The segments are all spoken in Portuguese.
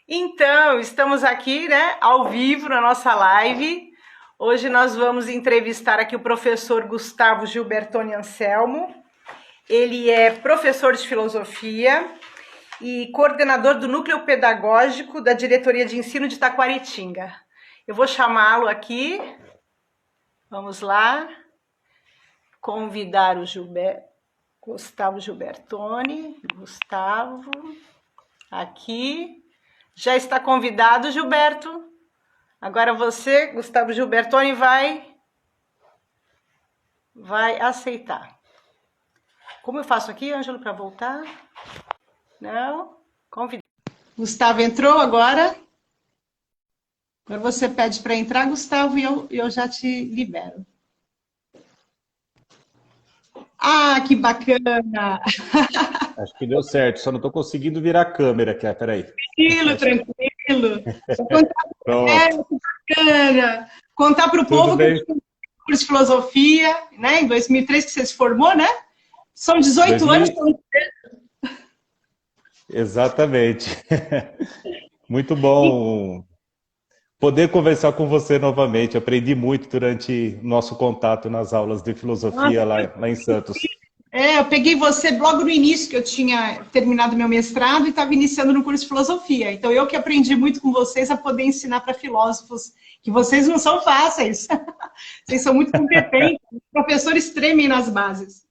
Então, estamos aqui, né, ao vivo na nossa live. Hoje nós vamos entrevistar aqui o professor Gustavo Gilbertoni Anselmo. Ele é professor de filosofia e coordenador do núcleo pedagógico da Diretoria de Ensino de Taquaritinga. Eu vou chamá-lo aqui. Vamos lá. Convidar o Gustavo Gilbertoni. Gustavo, aqui. Já está convidado, Gilberto. Agora você, Gustavo Gilbertoni, vai aceitar. Como eu faço aqui, Ângelo, para voltar? Não? Convidado. Gustavo entrou agora. Agora você pede para entrar, Gustavo, e eu já te libero. Ah, que bacana! Acho que deu certo, só não estou conseguindo virar a câmera aqui. Peraí. Tranquilo, tranquilo. Pronto. Que bacana! Contar para o Tudo povo que bem? eu tenho curso de filosofia, né, em 2003 que você se formou, né? São 18 anos. 2000... Exatamente. Muito bom poder conversar com você novamente. Aprendi muito durante o nosso contato nas aulas de filosofia lá em Santos. Eu peguei você logo no início, que eu tinha terminado meu mestrado e estava iniciando no curso de filosofia. Então, eu que aprendi muito com vocês a poder ensinar para filósofos, que vocês não são fáceis. Vocês são muito competentes, os professores tremem nas bases.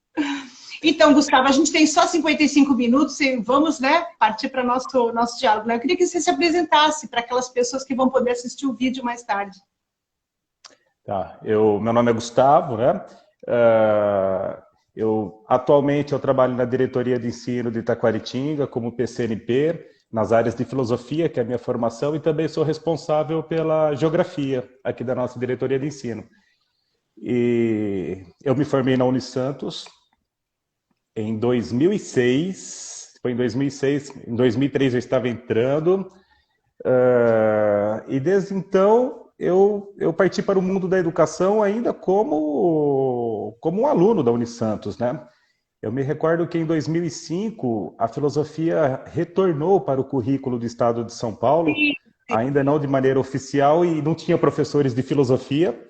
Então, Gustavo, a gente tem só 55 minutos e vamos, né, partir para o nosso diálogo. Né? Eu queria que você se apresentasse para aquelas pessoas que vão poder assistir o vídeo mais tarde. Tá, meu nome é Gustavo, né? Atualmente eu trabalho na diretoria de ensino de Taquaritinga como PCNP, nas áreas de filosofia, que é a minha formação, e também sou responsável pela geografia aqui da nossa diretoria de ensino. E eu me formei na Unisantos em 2006, foi em 2006, em 2003 eu estava entrando, e desde então eu parti para o mundo da educação ainda como um aluno da Unisantos, né? Eu me recordo que em 2005 a filosofia retornou para o currículo do Estado de São Paulo, ainda não de maneira oficial, e não tinha professores de filosofia.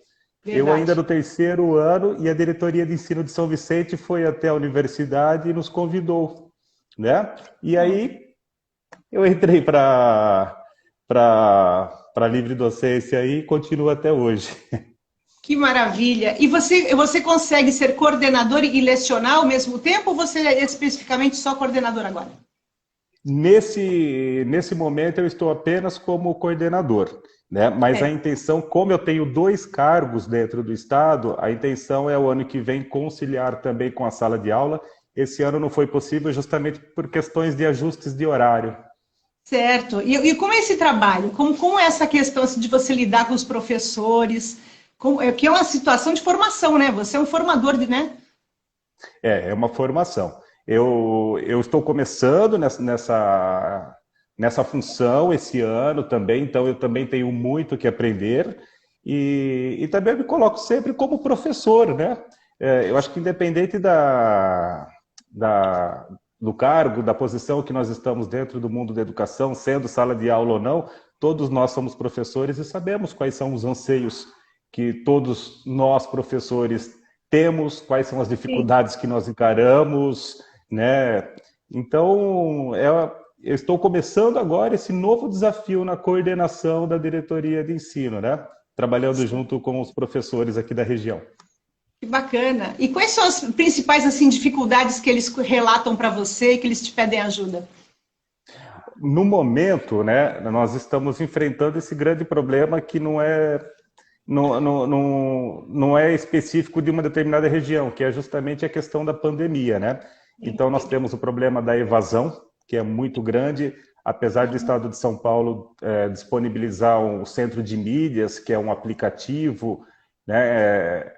Verdade. Eu ainda no terceiro ano, e a diretoria de ensino de São Vicente foi até a universidade e nos convidou, né? E aí eu entrei para livre docência e continuo até hoje. Que maravilha! E você consegue ser coordenador e lecionar ao mesmo tempo, ou você é especificamente só coordenador agora? Nesse momento eu estou apenas como coordenador, né? Mas a intenção, como eu tenho 2 cargos dentro do Estado, a intenção é o ano que vem conciliar também com a sala de aula. Esse ano não foi possível justamente por questões de ajustes de horário. Certo. E como é esse trabalho? Como é essa questão assim, de você lidar com os professores? Que é uma situação de formação, né? Você é um formador, né? É uma formação. Eu estou começando nessa função esse ano também, então eu também tenho muito que aprender e também me coloco sempre como professor, né? Eu acho que independente do cargo, da posição que nós estamos dentro do mundo da educação, sendo sala de aula ou não, todos nós somos professores e sabemos quais são os anseios que todos nós, professores, temos, quais são as dificuldades que nós encaramos, né? Então, eu estou começando agora esse novo desafio na coordenação da diretoria de ensino, né? Trabalhando junto com os professores aqui da região. Que bacana. E quais são as principais assim, dificuldades que eles relatam para você e que eles te pedem ajuda? No momento, né, nós estamos enfrentando esse grande problema que não é específico de uma determinada região, que é justamente a questão da pandemia, né? Então, nós temos o problema da evasão, que é muito grande, apesar do Estado de São Paulo disponibilizar um centro de mídias, que é um aplicativo, né,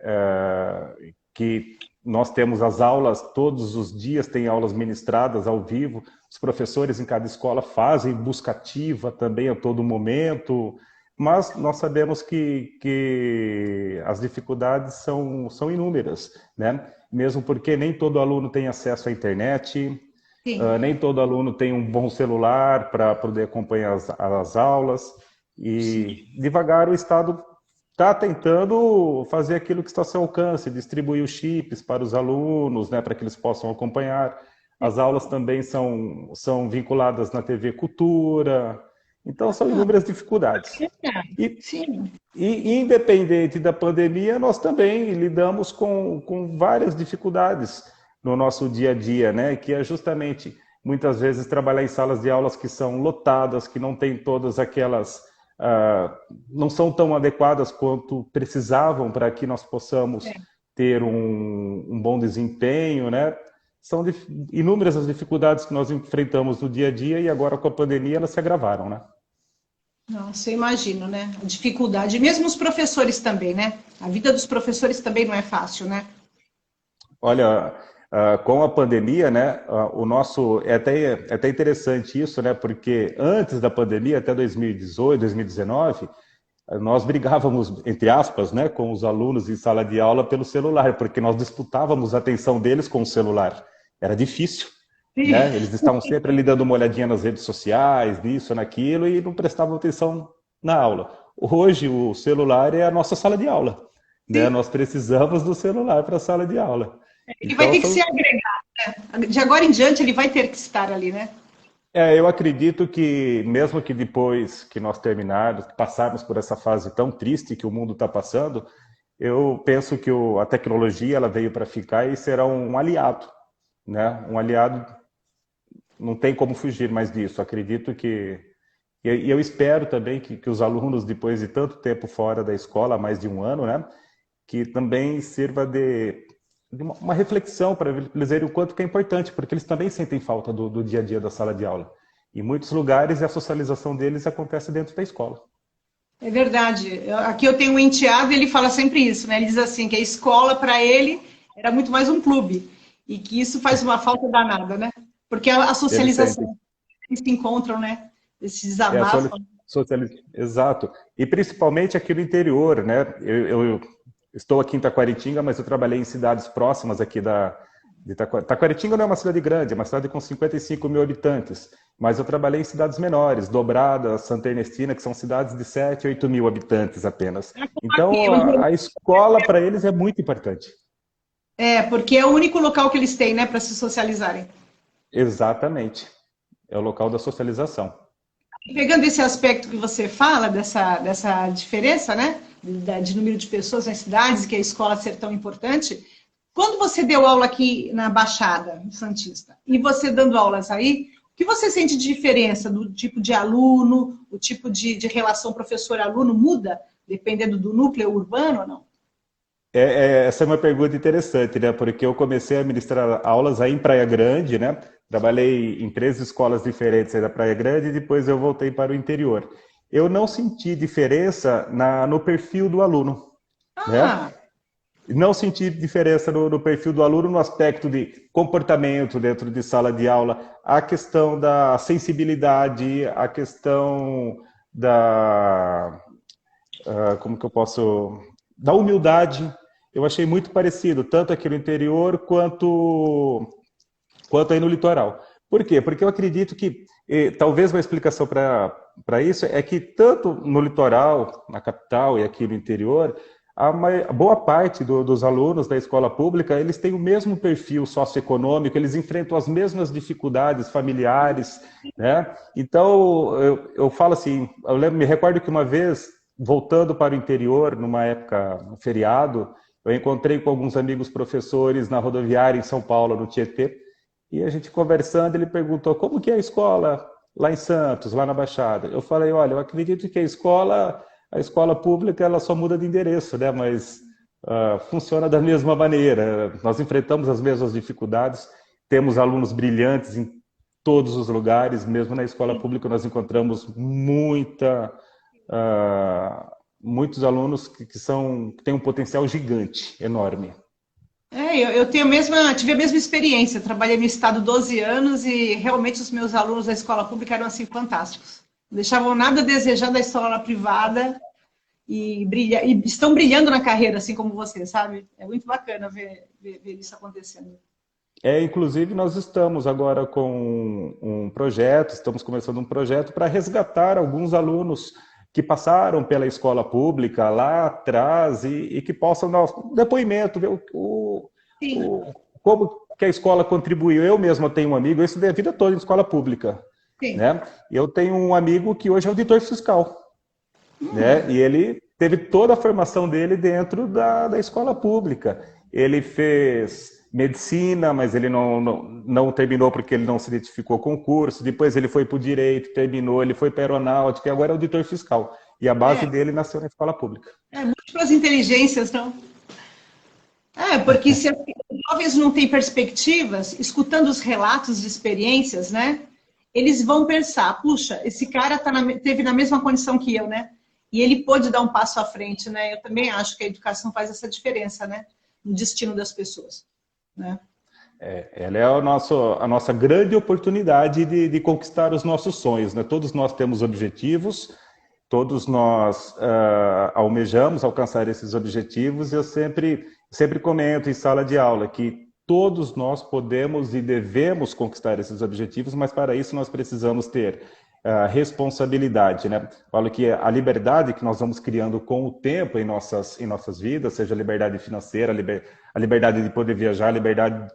que nós temos as aulas, todos os dias tem aulas ministradas ao vivo, os professores em cada escola fazem busca ativa também a todo momento, mas nós sabemos que as dificuldades são inúmeras, né? Mesmo porque nem todo aluno tem acesso à internet, Sim. Nem todo aluno tem um bom celular para poder acompanhar as aulas. E devagar o Estado está tentando fazer aquilo que está ao seu alcance, distribuir os chips para os alunos, né, para que eles possam acompanhar. As aulas também são vinculadas na TV Cultura. Então, são Ah, inúmeras dificuldades. E, sim. e independente da pandemia, nós também lidamos com várias dificuldades no nosso dia a dia, né? Que é justamente, muitas vezes, trabalhar em salas de aulas que são lotadas, que não tem todas aquelas... não são tão adequadas quanto precisavam para que nós possamos ter um bom desempenho, né? São inúmeras as dificuldades que nós enfrentamos no dia a dia e agora com a pandemia elas se agravaram, né? Nossa, eu imagino, né? A dificuldade. Mesmo os professores também, né? A vida dos professores também não é fácil, né? Olha, com a pandemia, né, o nosso é até interessante isso, né, porque antes da pandemia, até 2018, 2019, nós brigávamos, entre aspas, né, com os alunos em sala de aula pelo celular, porque nós disputávamos a atenção deles com o celular. Era difícil, Sim. né? Eles estavam sempre ali dando uma olhadinha nas redes sociais, nisso, naquilo, e não prestavam atenção na aula. Hoje, o celular é a nossa sala de aula, né? Sim. Nós precisamos do celular para a sala de aula. Ele vai Então, ter que ser agregado, né? De agora em diante, ele vai ter que estar ali, né? eu acredito que, mesmo que depois que nós terminarmos, passarmos por essa fase tão triste que o mundo está passando, eu penso que a tecnologia ela veio para ficar e será um aliado, né? Um aliado, não tem como fugir mais disso. Acredito que... E eu espero também que os alunos, depois de tanto tempo fora da escola, mais de um ano, né? Que também sirva de uma reflexão para eles verem o quanto que é importante, porque eles também sentem falta do dia a dia da sala de aula. Em muitos lugares, a socialização deles acontece dentro da escola. É verdade. Aqui eu tenho um enteado e ele fala sempre isso, né? Ele diz assim, que a escola, para ele, era muito mais um clube. E que isso faz uma falta danada, né? Porque a Eles sentem. socialização, eles se encontram, né? Eles se É a desabafam. Exato. E principalmente aqui no interior, né? Eu estou aqui em Taquaritinga, mas eu trabalhei em cidades próximas aqui de Taquaritinga não é uma cidade grande, é uma cidade com 55 mil habitantes. Mas eu trabalhei em cidades menores, Dobrada, Santa Ernestina, que são cidades de 7, 8 mil habitantes apenas. Então, a escola para eles é muito importante. É, porque é o único local que eles têm, né, para se socializarem. Exatamente. É o local da socialização. Pegando esse aspecto que você fala, dessa diferença, né, de número de pessoas nas cidades, que a escola ser tão importante, quando você deu aula aqui na Baixada, em Santista, e você dando aulas aí, o que você sente de diferença do tipo de aluno, o tipo de relação professor-aluno muda, dependendo do núcleo urbano ou não? Essa é uma pergunta interessante, né? Porque eu comecei a ministrar aulas aí em Praia Grande, né? Trabalhei em 3 escolas diferentes aí da Praia Grande e depois eu voltei para o interior. Eu não senti diferença no perfil do aluno, né? Ah, Não senti diferença no perfil do aluno no aspecto de comportamento dentro de sala de aula, a questão da sensibilidade, a questão como que eu posso... da humildade. Eu achei muito parecido, tanto aqui no interior quanto aí no litoral. Por quê? Porque eu acredito que, talvez uma explicação para isso é que tanto no litoral, na capital e aqui no interior, a boa parte dos alunos da escola pública, eles têm o mesmo perfil socioeconômico, eles enfrentam as mesmas dificuldades familiares, né? Então, eu falo assim, me recordo que uma vez, voltando para o interior, numa época, no feriado, eu encontrei com alguns amigos professores na rodoviária em São Paulo, no Tietê, e a gente conversando, ele perguntou como que é a escola lá em Santos, lá na Baixada. Eu falei, olha, eu acredito que a escola pública ela só muda de endereço, né? Mas funciona da mesma maneira. Nós enfrentamos as mesmas dificuldades, temos alunos brilhantes em todos os lugares, mesmo na escola pública nós encontramos muitos alunos que têm um potencial gigante, enorme. Eu tive a mesma experiência. Trabalhei no estado 12 anos e realmente os meus alunos da escola pública eram assim fantásticos. Não deixavam nada a desejar da escola privada e estão brilhando na carreira, assim como você, sabe? É muito bacana ver isso acontecendo. Inclusive, nós estamos agora com um projeto, estamos começando um projeto para resgatar alguns alunos que passaram pela escola pública lá atrás e que possam dar um depoimento, ver Sim, como que a escola contribuiu. Eu mesmo tenho um amigo, eu estudei a vida toda em escola pública, sim. né? E eu tenho um amigo que hoje é auditor fiscal, né? Hum, E ele teve toda a formação dele dentro da escola pública. Ele fez medicina, mas ele não terminou porque ele não se identificou com o curso. Depois ele foi para o direito, terminou, ele foi para a aeronáutica e agora é auditor fiscal. E a base é, dele nasceu na escola pública. múltiplas inteligências, não? Porque se os jovens não têm perspectivas, escutando os relatos de experiências, né? Eles vão pensar, puxa, esse cara teve na mesma condição que eu, né? E ele pôde dar um passo à frente, né? Eu também acho que a educação faz essa diferença, né? No destino das pessoas, né? Ela é a nossa grande oportunidade de conquistar os nossos sonhos, né? Todos nós temos objetivos, todos nós almejamos alcançar esses objetivos. E eu sempre comento em sala de aula que todos nós podemos e devemos conquistar esses objetivos, mas para isso nós precisamos ter responsabilidade, né? Falo que a liberdade que nós vamos criando com o tempo em nossas vidas, seja a liberdade financeira, a liberdade de poder viajar, a liberdade...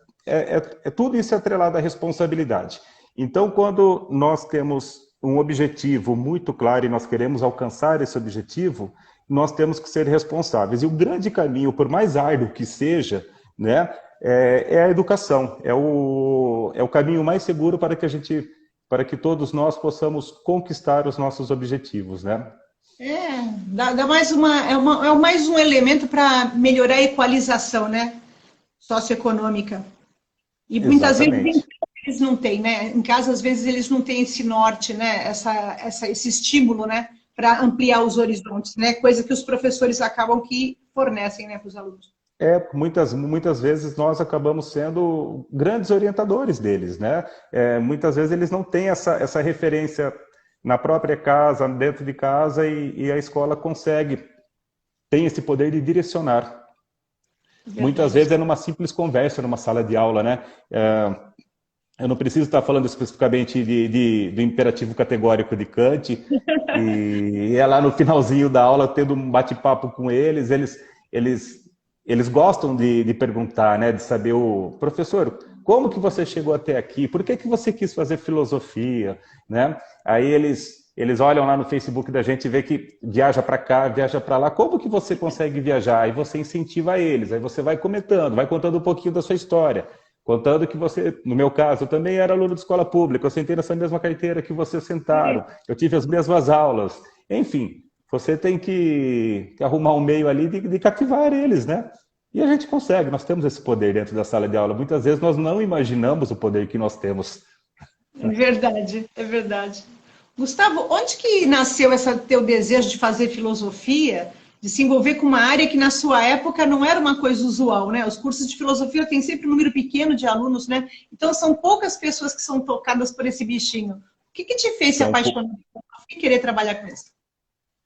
tudo isso é atrelado à responsabilidade. Então, quando nós temos um objetivo muito claro e nós queremos alcançar esse objetivo, nós temos que ser responsáveis. E o grande caminho, por mais árduo que seja, né, é a educação. É o caminho mais seguro para que todos nós possamos conquistar os nossos objetivos, né? Dá mais mais um elemento para melhorar a equalização, né? Socioeconômica. E muitas vezes em Exatamente. casa eles não têm, né? Em casa, às vezes, eles não têm esse norte, né? Esse estímulo, né? Para ampliar os horizontes, né? Coisa que os professores acabam que fornecem, né, para os alunos. Muitas vezes nós acabamos sendo grandes orientadores deles, né? Muitas vezes eles não têm essa referência na própria casa, dentro de casa, e a escola tem esse poder de direcionar. Muitas vezes Verdade. é numa simples conversa, numa sala de aula, né? Eu não preciso estar falando especificamente do imperativo categórico de Kant, e é lá no finalzinho da aula, tendo um bate-papo com eles gostam de perguntar, né? De saber, professor, como que você chegou até aqui? Por que você quis fazer filosofia? Né? Aí eles olham lá no Facebook da gente e vê que viaja para cá, viaja para lá. Como que você consegue viajar? Aí você incentiva eles, aí você vai comentando, vai contando um pouquinho da sua história. Contando que você, no meu caso, eu também era aluno de escola pública, eu sentei nessa mesma carteira que vocês sentaram, eu tive as mesmas aulas. Enfim, você tem que arrumar um meio ali de cativar eles, né? E a gente consegue, nós temos esse poder dentro da sala de aula. Muitas vezes nós não imaginamos o poder que nós temos. É verdade, é verdade. Gustavo, onde que nasceu esse teu desejo de fazer filosofia, de se envolver com uma área que na sua época não era uma coisa usual, né? Os cursos de filosofia têm sempre um número pequeno de alunos, né? Então são poucas pessoas que são tocadas por esse bichinho. O que te fez se Então, apaixonar por filosofia e querer trabalhar com isso?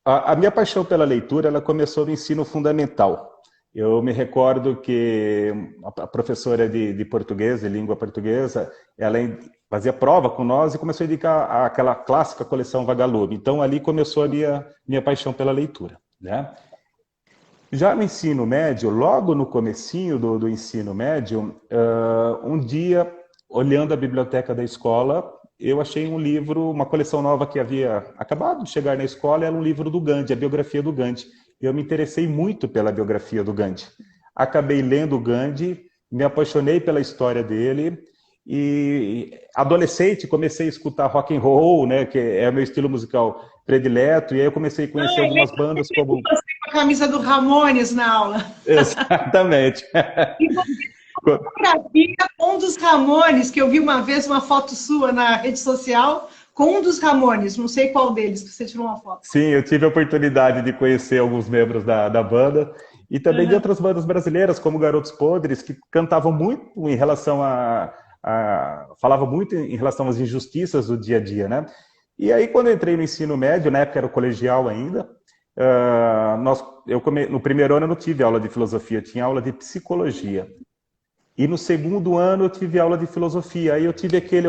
a minha paixão pela leitura, ela começou no ensino fundamental. Eu me recordo que a professora de português, de língua portuguesa, ela fazia prova com nós e começou a indicar aquela clássica coleção Vagalume. Então, ali começou a minha paixão pela leitura, né? Já no ensino médio, logo no comecinho do ensino médio, um dia, olhando a biblioteca da escola, eu achei um livro, uma coleção nova que havia acabado de chegar na escola, era um livro do Gandhi, a biografia do Gandhi. Eu me interessei muito pela biografia do Gandhi. Acabei lendo o Gandhi, me apaixonei pela história dele, e adolescente comecei a escutar rock and roll, né, que é o meu estilo musical predileto, e aí eu comecei a conhecer algumas bandas como... Com a camisa do Ramones na aula. Exatamente. E você fotografia com um dos Ramones, que eu vi uma vez uma foto sua na rede social, com um dos Ramones, não sei qual deles, que você tirou uma foto. Sim, eu tive a oportunidade de conhecer alguns membros da banda, e também de Uhum. outras bandas brasileiras, como Garotos Podres, que cantavam muito em relação falava muito em relação às injustiças do dia a dia, né? E aí, quando eu entrei no ensino médio, na época era o colegial ainda, no primeiro ano eu não tive aula de filosofia, eu tinha aula de psicologia. E no segundo ano eu tive aula de filosofia. Aí eu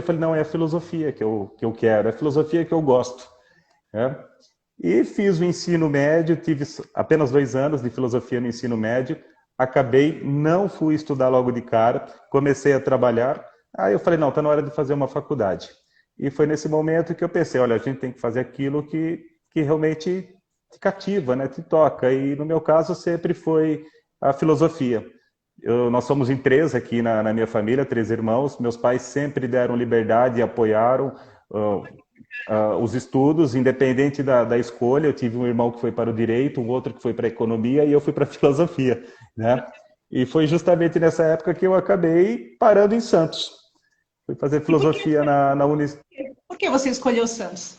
falei, não, é a filosofia que eu quero, é a filosofia que eu gosto. Né? E fiz o ensino médio, tive apenas 2 anos de filosofia no ensino médio, acabei, não fui estudar logo de cara, comecei a trabalhar, aí eu falei, não, está na hora de fazer uma faculdade. E foi nesse momento que eu pensei, olha, a gente tem que fazer aquilo que realmente te cativa, né, te toca. E no meu caso sempre foi a filosofia. Nós somos em 3 aqui na minha família, 3 irmãos, meus pais sempre deram liberdade e apoiaram os estudos, independente da escolha. Eu tive um irmão que foi para o direito, um outro que foi para a economia e eu fui para a filosofia, né? E foi justamente nessa época que eu acabei parando em Santos. Fui fazer filosofia na Unis. Por que você escolheu Santos?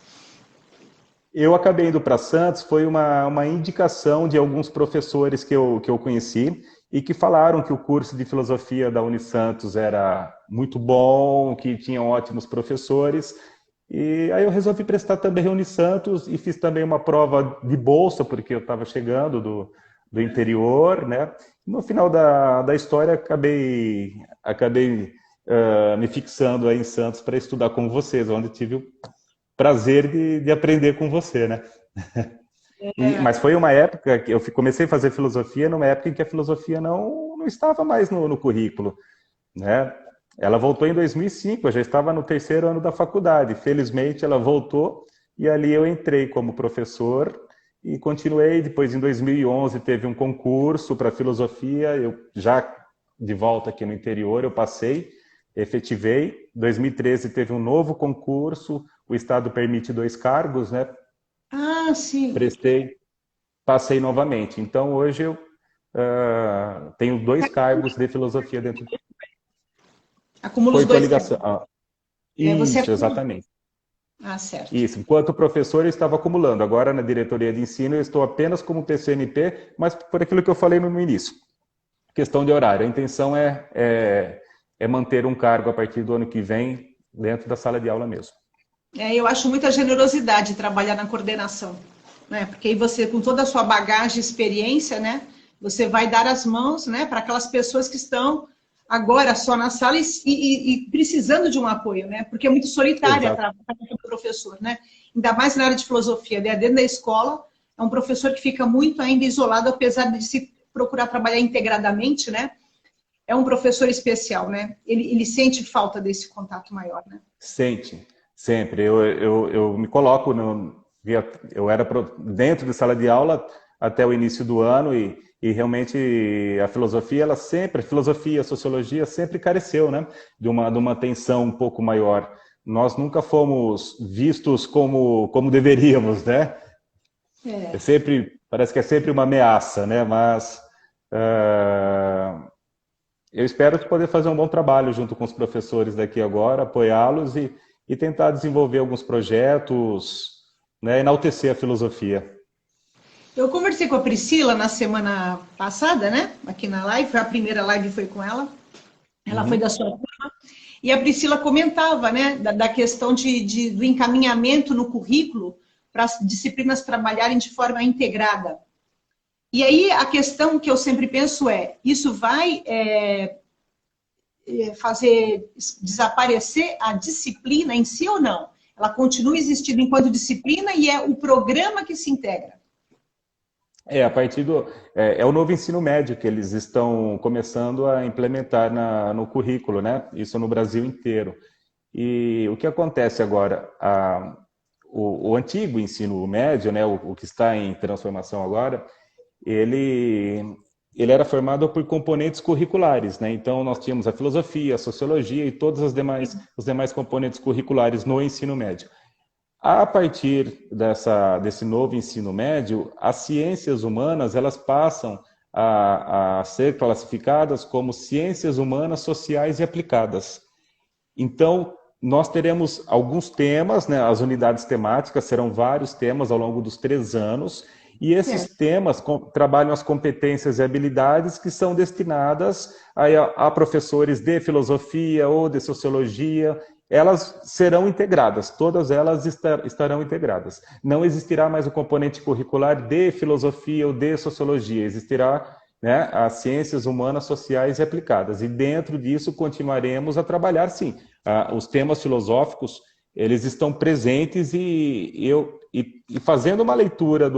Eu acabei indo para Santos, foi uma indicação de alguns professores que eu conheci e que falaram que o curso de filosofia da Unisantos era muito bom, que tinham ótimos professores. E aí eu resolvi prestar também a Unisantos e fiz também uma prova de bolsa, porque eu estava chegando do interior, né? No final da história, acabei me fixando aí em Santos para estudar com vocês, onde tive o prazer de aprender com você, né? Mas foi uma época que eu comecei a fazer filosofia, numa época em que a filosofia não estava mais no currículo, né? Ela voltou em 2005, eu já estava no 3º ano da faculdade. Felizmente, ela voltou e ali eu entrei como professor e continuei. Depois, em 2011, teve um concurso para filosofia. Eu já de volta aqui no interior, eu passei, efetivei. Em 2013, teve um novo concurso. O Estado permite 2 cargos, né? Ah, sim. Prestei, passei novamente. Então, hoje eu tenho 2 cargos de filosofia dentro do... Acumula Foi os tua 2 ligação. cargos. Isso, exatamente. Ah, certo. Isso. Enquanto professor, eu estava acumulando. Agora, na diretoria de ensino, eu estou apenas como PCNP, mas por aquilo que eu falei no início. Questão de horário. A intenção é manter um cargo a partir do ano que vem dentro da sala de aula mesmo. Eu acho muita generosidade trabalhar na coordenação, né? Porque aí você, com toda a sua bagagem e experiência, né, você vai dar as mãos, né, para aquelas pessoas que estão agora só na sala e precisando de um apoio, né? Porque é muito solitária a trabalhar com o professor, né? Ainda mais na área de filosofia, né? Dentro da escola, é um professor que fica muito ainda isolado, apesar de se procurar trabalhar integradamente, né? É um professor especial, né? Ele sente falta desse contato maior, né? Sente, sempre. Eu me coloco, eu era dentro de sala de aula até o início do ano e realmente a filosofia, a filosofia, a sociologia sempre careceu, né? De uma atenção um pouco maior. Nós nunca fomos vistos como deveríamos, né? Parece que é sempre uma ameaça, né? Mas eu espero poder fazer um bom trabalho junto com os professores daqui agora, apoiá-los e tentar desenvolver alguns projetos, né? Enaltecer a filosofia. Eu conversei com a Priscila na semana passada, né? Aqui na live, a primeira live foi com ela. Ela foi da sua turma. E a Priscila comentava, né, da questão do encaminhamento no currículo para as disciplinas trabalharem de forma integrada. E aí a questão que eu sempre penso isso vai fazer desaparecer a disciplina em si ou não? Ela continua existindo enquanto disciplina e é o programa que se integra. A partir é o novo ensino médio que eles estão começando a implementar no currículo, né? Isso no Brasil inteiro. E o que acontece agora? O antigo ensino médio, né? O que está em transformação agora, ele era formado por componentes curriculares, né? Então nós tínhamos a filosofia, a sociologia e todos os demais componentes curriculares no ensino médio. A partir desse novo ensino médio, as ciências humanas elas passam a ser classificadas como ciências humanas sociais e aplicadas. Então, nós teremos alguns temas, né? As unidades temáticas serão vários temas ao longo dos 3 anos, e esses temas trabalham as competências e habilidades que são destinadas a professores de filosofia ou de sociologia. Elas serão integradas, todas elas estarão integradas. Não existirá mais o componente curricular de filosofia ou de sociologia, existirá né, as ciências humanas, sociais e aplicadas. E dentro disso continuaremos a trabalhar, sim. Os temas filosóficos, eles estão presentes e fazendo uma leitura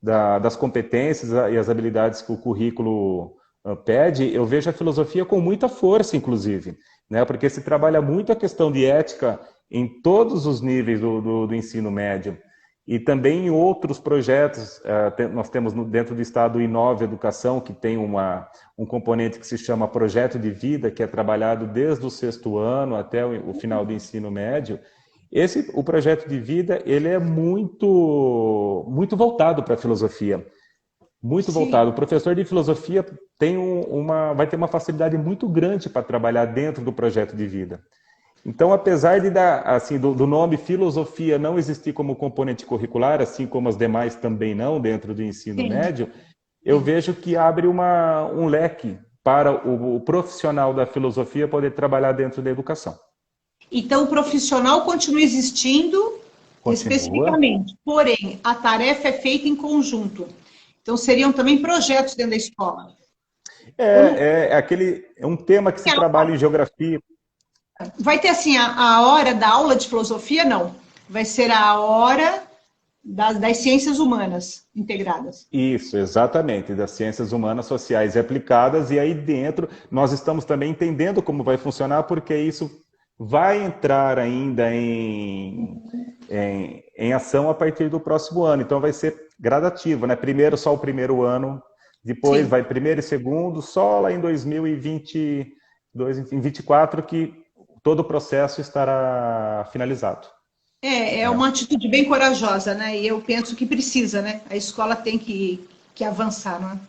das competências e as habilidades que o currículo pede, eu vejo a filosofia com muita força, inclusive, né, porque se trabalha muito a questão de ética em todos os níveis do ensino médio. E também em outros projetos, nós temos dentro do Estado o Inove Educação, que tem um componente que se chama Projeto de Vida, que é trabalhado desde o 6º ano até o final do ensino médio. O Projeto de Vida, ele é muito, muito voltado para a filosofia. Muito Sim. voltado. O professor de filosofia vai ter uma facilidade muito grande para trabalhar dentro do Projeto de Vida. Então, apesar do nome filosofia não existir como componente curricular, assim como as demais também não dentro do ensino médio, eu vejo que abre um leque para o profissional da filosofia poder trabalhar dentro da educação. Então, o profissional continua existindo especificamente, porém, a tarefa é feita em conjunto. Então, seriam também projetos dentro da escola. É um tema que se trabalha em geografia. Vai ter assim a hora da aula de filosofia? Não. Vai ser a hora das ciências humanas integradas. Isso, exatamente, das ciências humanas, sociais e aplicadas. E aí dentro nós estamos também entendendo como vai funcionar, porque isso vai entrar ainda em ação a partir do próximo ano. Então vai ser gradativo, né? Primeiro só o primeiro ano, depois Sim. vai primeiro e segundo, só lá em 2024 que todo o processo estará finalizado. É uma atitude bem corajosa, né? E eu penso que precisa, né? A escola tem que avançar, não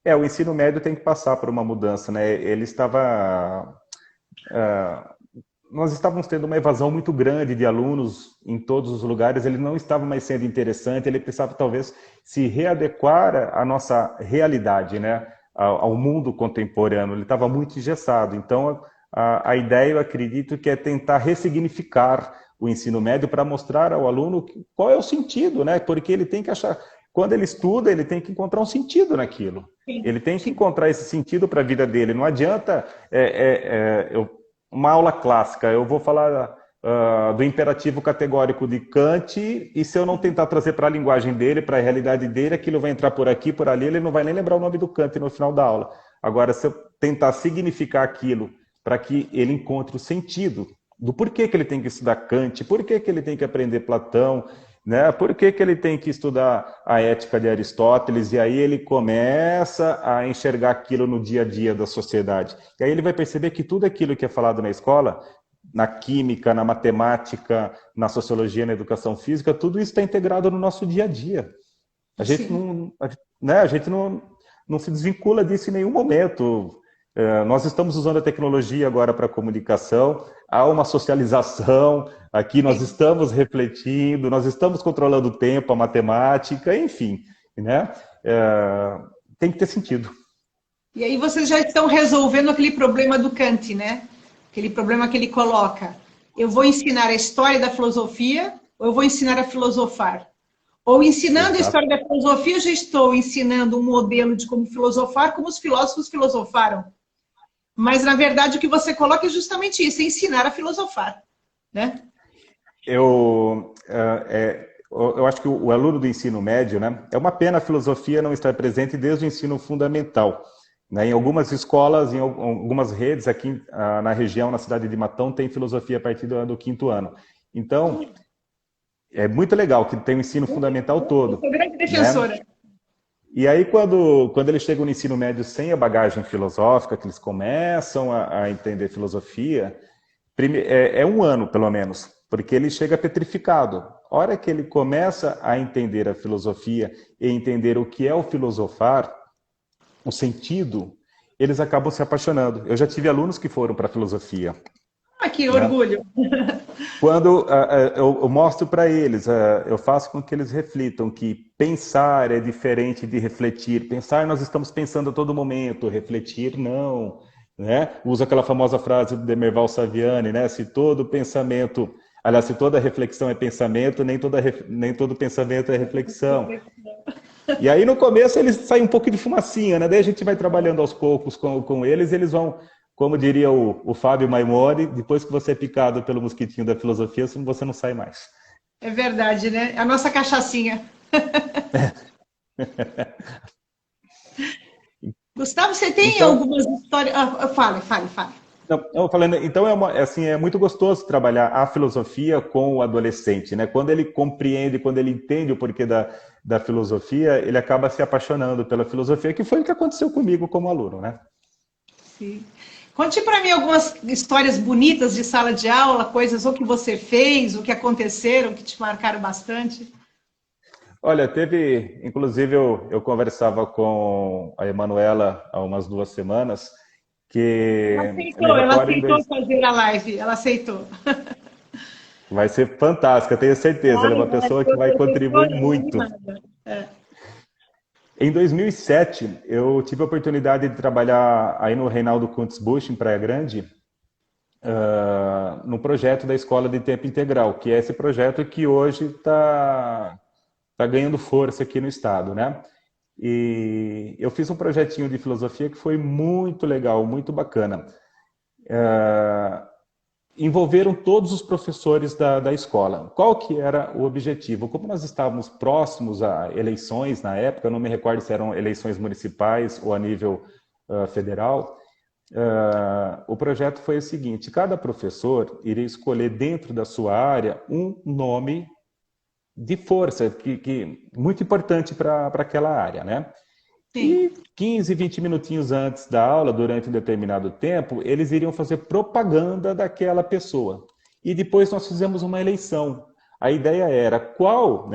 é? O ensino médio tem que passar por uma mudança, né? Ele estava... nós estávamos tendo uma evasão muito grande de alunos em todos os lugares, ele não estava mais sendo interessante, ele precisava talvez se readequar à nossa realidade, né? Ao mundo contemporâneo, ele estava muito engessado. Então, a ideia, eu acredito, que é tentar ressignificar o ensino médio para mostrar ao aluno qual é o sentido, né? Porque ele tem que achar, quando ele estuda, ele tem que encontrar um sentido naquilo. Sim. Ele tem que encontrar esse sentido para a vida dele. Não adianta uma aula clássica, eu vou falar do imperativo categórico de Kant, e se eu não tentar trazer para a linguagem dele, para a realidade dele, aquilo vai entrar por aqui, por ali, ele não vai nem lembrar o nome do Kant no final da aula. Agora, se eu tentar significar aquilo para que ele encontre o sentido do porquê que ele tem que estudar Kant, por que ele tem que aprender Platão, né? Por que ele tem que estudar a ética de Aristóteles, e aí ele começa a enxergar aquilo no dia a dia da sociedade. E aí ele vai perceber que tudo aquilo que é falado na escola, na química, na matemática, na sociologia, na educação física, tudo isso está integrado no nosso dia a dia. A gente não se desvincula disso em nenhum momento. Nós estamos usando a tecnologia agora para comunicação, há uma socialização, aqui nós estamos refletindo, nós estamos controlando o tempo, a matemática, enfim, né? Tem que ter sentido. E aí vocês já estão resolvendo aquele problema do Kant, né? Aquele problema que ele coloca. Eu vou ensinar a história da filosofia ou eu vou ensinar a filosofar? Ou ensinando Exato. A história da filosofia, eu já estou ensinando um modelo de como filosofar, como os filósofos filosofaram. Mas, na verdade, o que você coloca é justamente isso, é ensinar a filosofar, né? Eu acho que o aluno do ensino médio, né? É uma pena a filosofia não estar presente desde o ensino fundamental. Né? Em algumas escolas, em algumas redes aqui na região, na cidade de Matão, tem filosofia a partir do 5º ano. Então, é muito legal que tem o ensino fundamental todo. Eu sou grande defensora. Né? E aí, quando eles chegam no ensino médio sem a bagagem filosófica, que eles começam a entender filosofia, é um ano, pelo menos, porque ele chega petrificado. A hora que ele começa a entender a filosofia e entender o que é o filosofar, o sentido, eles acabam se apaixonando. Eu já tive alunos que foram para a filosofia. Ah, que orgulho! Quando eu mostro para eles, eu faço com que eles reflitam que pensar é diferente de refletir. Pensar, nós estamos pensando a todo momento. Refletir, não. Né? Uso aquela famosa frase do Demerval Saviani, né? Se todo pensamento... Aliás, se toda reflexão é pensamento, nem todo pensamento é reflexão. E aí no começo eles saem um pouco de fumacinha, né? Daí a gente vai trabalhando aos poucos com eles, eles vão, como diria o Fábio Maimori, depois que você é picado pelo mosquitinho da filosofia, você não sai mais. É verdade, né? A nossa cachaçinha. Gustavo, você tem Então, algumas histórias? Fale, fale, fale. não, falando, então assim, é muito gostoso trabalhar a filosofia com o adolescente, né? Quando ele compreende, quando ele entende o porquê da filosofia, ele acaba se apaixonando pela filosofia, que foi o que aconteceu comigo como aluno, né? Sim. Conte para mim algumas histórias bonitas de sala de aula, coisas ou que você fez, o que aconteceram, que te marcaram bastante. Olha, inclusive eu conversava com a Emanuela há umas 2 semanas, que eu me Ela recordo aceitou fazer a live, ela aceitou. vai ser fantástica, tenho certeza, ela é uma pessoa que vai contribuir muito. Em 2007, eu tive a oportunidade de trabalhar aí no Reinaldo Kuntz Busch, em Praia Grande, no projeto da Escola de Tempo Integral, que é esse projeto que hoje está ganhando força aqui no estado, né? E eu fiz um projetinho de filosofia que foi muito legal, muito bacana. Envolveram todos os professores da escola. Qual que era o objetivo? Como nós estávamos próximos a eleições na época, eu não me recordo se eram eleições municipais ou a nível federal, o projeto foi o seguinte: cada professor iria escolher dentro da sua área um nome de força, que muito importante para aquela área, né? Sim. E 15, 20 minutinhos antes da aula, durante um determinado tempo, eles iriam fazer propaganda daquela pessoa. E depois nós fizemos uma eleição. A ideia era qual